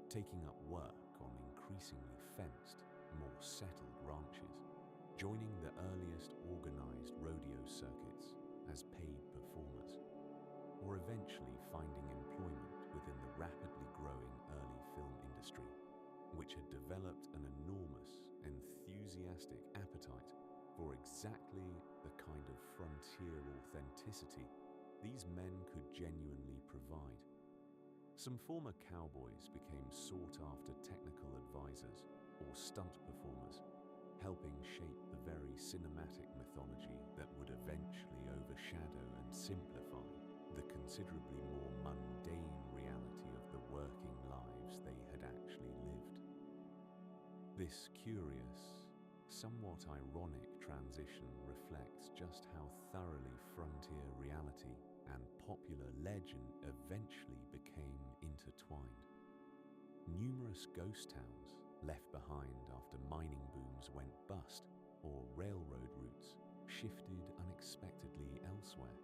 taking up work on increasingly fenced, more settled ranches, joining the earliest organized rodeo circuits as paid performers, or eventually finding employment within the rapidly growing early film industry, which had developed an enormous, enthusiastic appetite for exactly the kind of frontier authenticity these men could genuinely provide. Some former cowboys became sought-after technical advisors or stunt performers, helping shape the very cinematic mythology that would eventually overshadow and simplify the considerably more mundane reality of the working lives they had actually lived. This curious, somewhat ironic transition reflects just how thoroughly frontier reality and popular legend eventually became intertwined. Numerous ghost towns left behind after mining booms went bust or railroad routes shifted unexpectedly elsewhere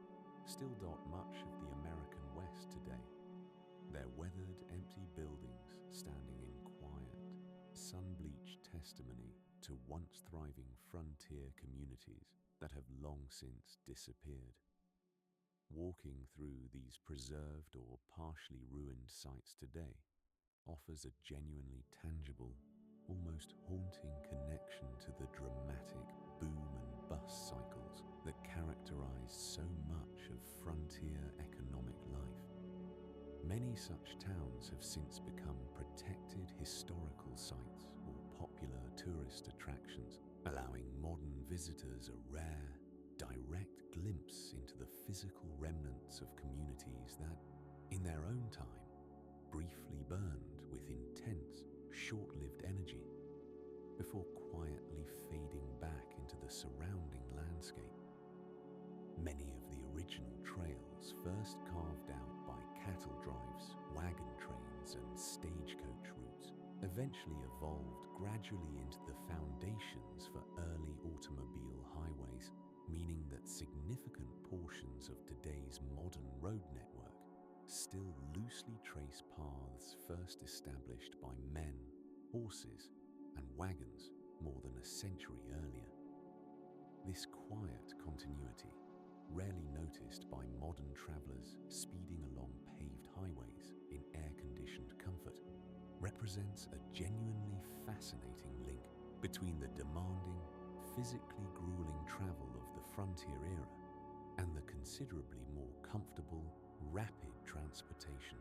still dot much of the American West today, their weathered, empty buildings standing in quiet, sun-bleached testimony to once thriving frontier communities that have long since disappeared. Walking through these preserved or partially ruined sites today offers a genuinely tangible, almost haunting connection to the dramatic boom and bust cycles that characterize so much of frontier economic life. Many such towns have since become protected historical sites or popular tourist attractions, allowing modern visitors a rare, direct glimpse into the physical remnants of communities that, in their own time, briefly burned with intense, short-lived energy before quietly fading back into the surrounding landscape. Many of the original trails, first carved out by cattle drives, wagon trains, and stagecoach routes, eventually evolved gradually into the foundations for early automobile highways, meaning that significant portions of today's modern road network still loosely trace paths first established by men, horses, and wagons more than a century earlier. This quiet continuity, rarely noticed by modern travelers speeding along paved highways in air-conditioned comfort, represents a genuinely fascinating link between the demanding, physically grueling travel of the frontier era and the considerably more comfortable, rapid transportation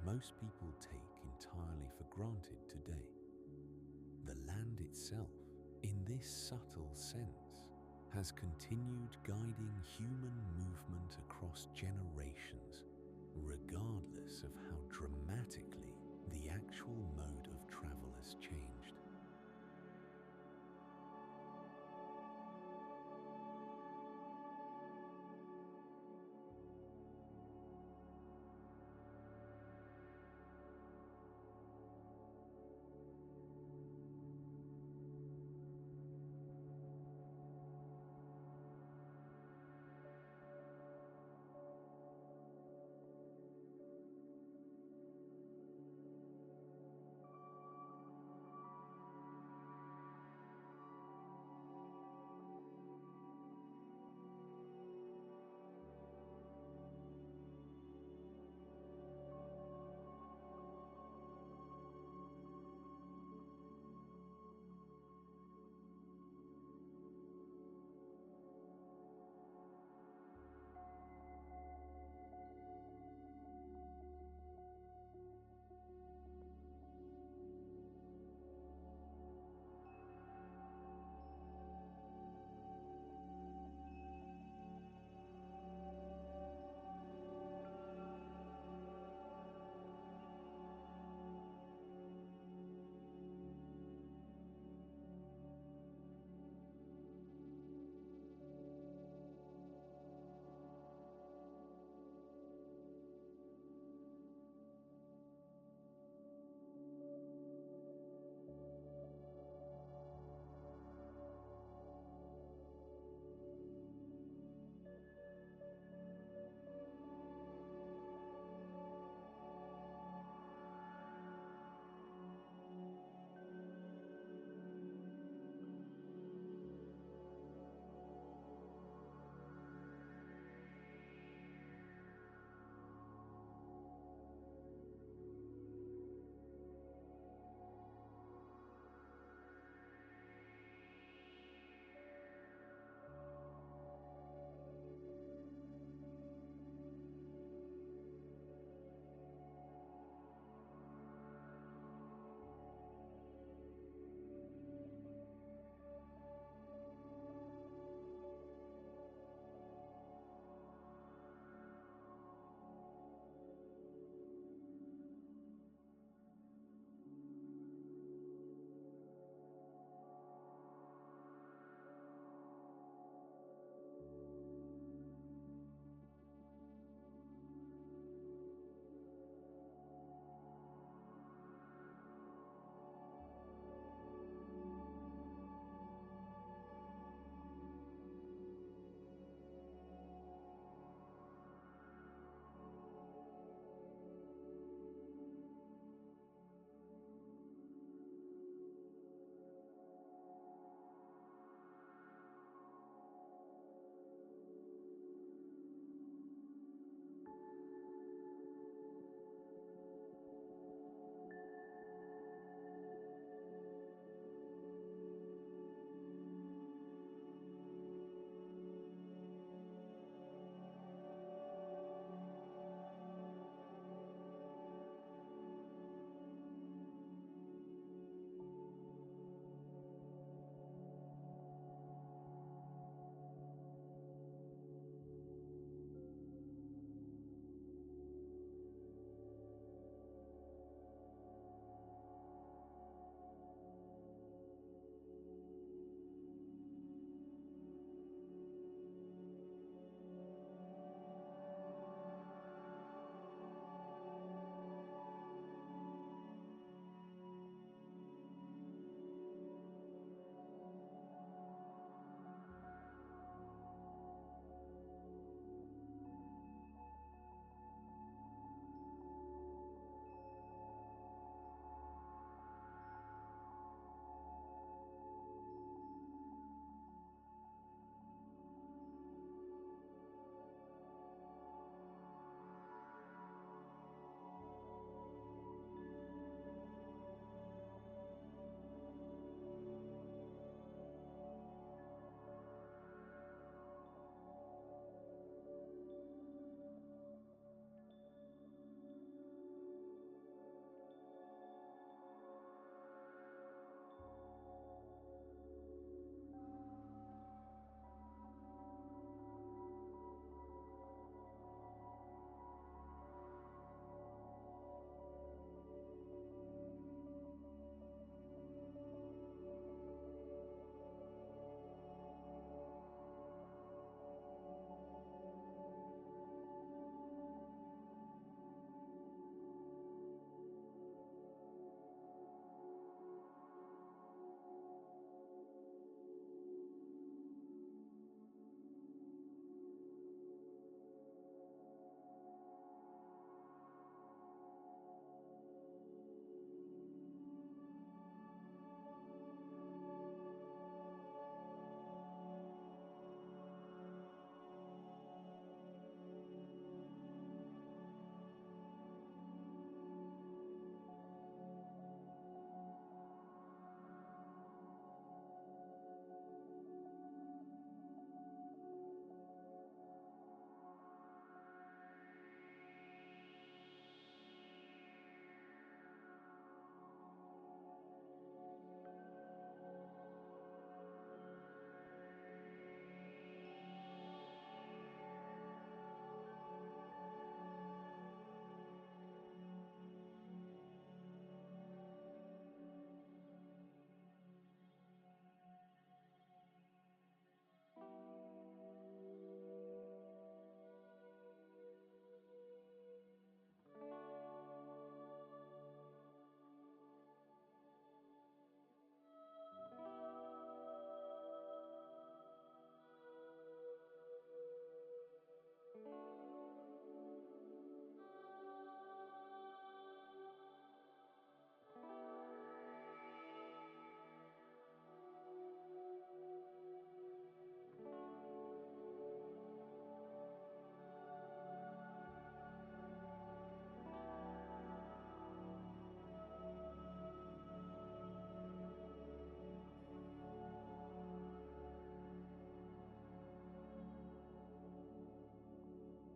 most people take entirely for granted today. The land itself, in this subtle sense, has continued guiding human movement across generations, regardless of how dramatically the actual mode of travel has changed.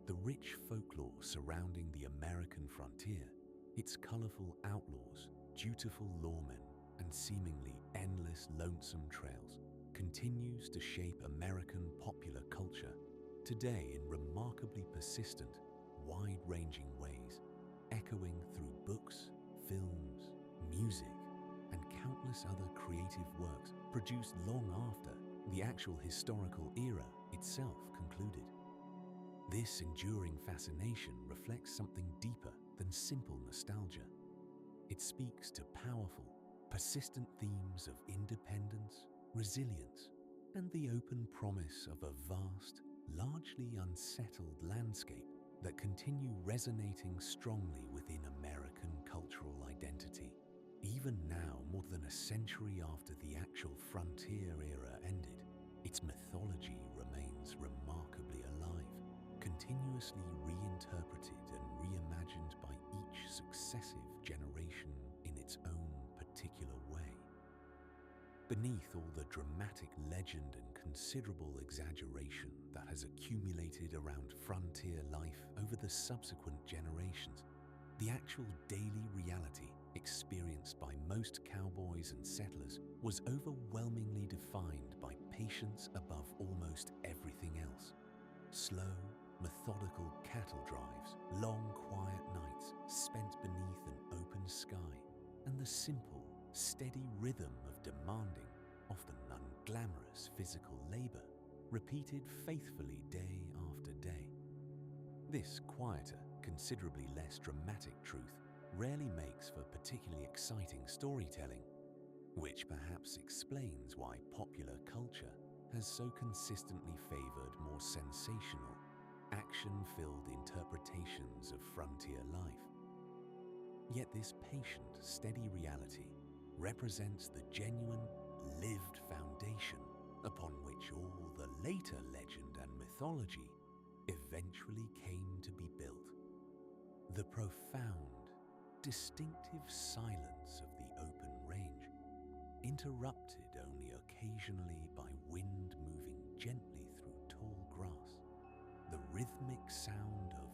The rich folklore surrounding the American frontier, its colorful outlaws, dutiful lawmen, and seemingly endless lonesome trails, continues to shape American popular culture today in remarkably persistent, wide-ranging ways, echoing through books, films, music, and countless other creative works produced long after the actual historical era itself concluded. This enduring fascination reflects something deeper than simple nostalgia. It speaks to powerful, persistent themes of independence, resilience, and the open promise of a vast, largely unsettled landscape that continue resonating strongly within American cultural identity. Even now, more than a century after the actual frontier era ended, its mythology remains remarkably alive, continuously reinterpreted and reimagined by each successive generation in its own particular way. Beneath all the dramatic legend and considerable exaggeration that has accumulated around frontier life over the subsequent generations, the actual daily reality experienced by most cowboys and settlers was overwhelmingly defined by patience above almost everything else. Slow, methodical cattle drives, long quiet nights spent beneath an open sky, and the simple, steady rhythm of demanding, often unglamorous physical labor, repeated faithfully day after day. This quieter, considerably less dramatic truth rarely makes for particularly exciting storytelling, which perhaps explains why popular culture has so consistently favored more sensational, action-filled interpretations of frontier life. Yet this patient, steady reality represents the genuine, lived foundation upon which all the later legend and mythology eventually came to be built. The profound, distinctive silence of the open range, interrupted only occasionally by wind moving gently through tall grass, the rhythmic sound of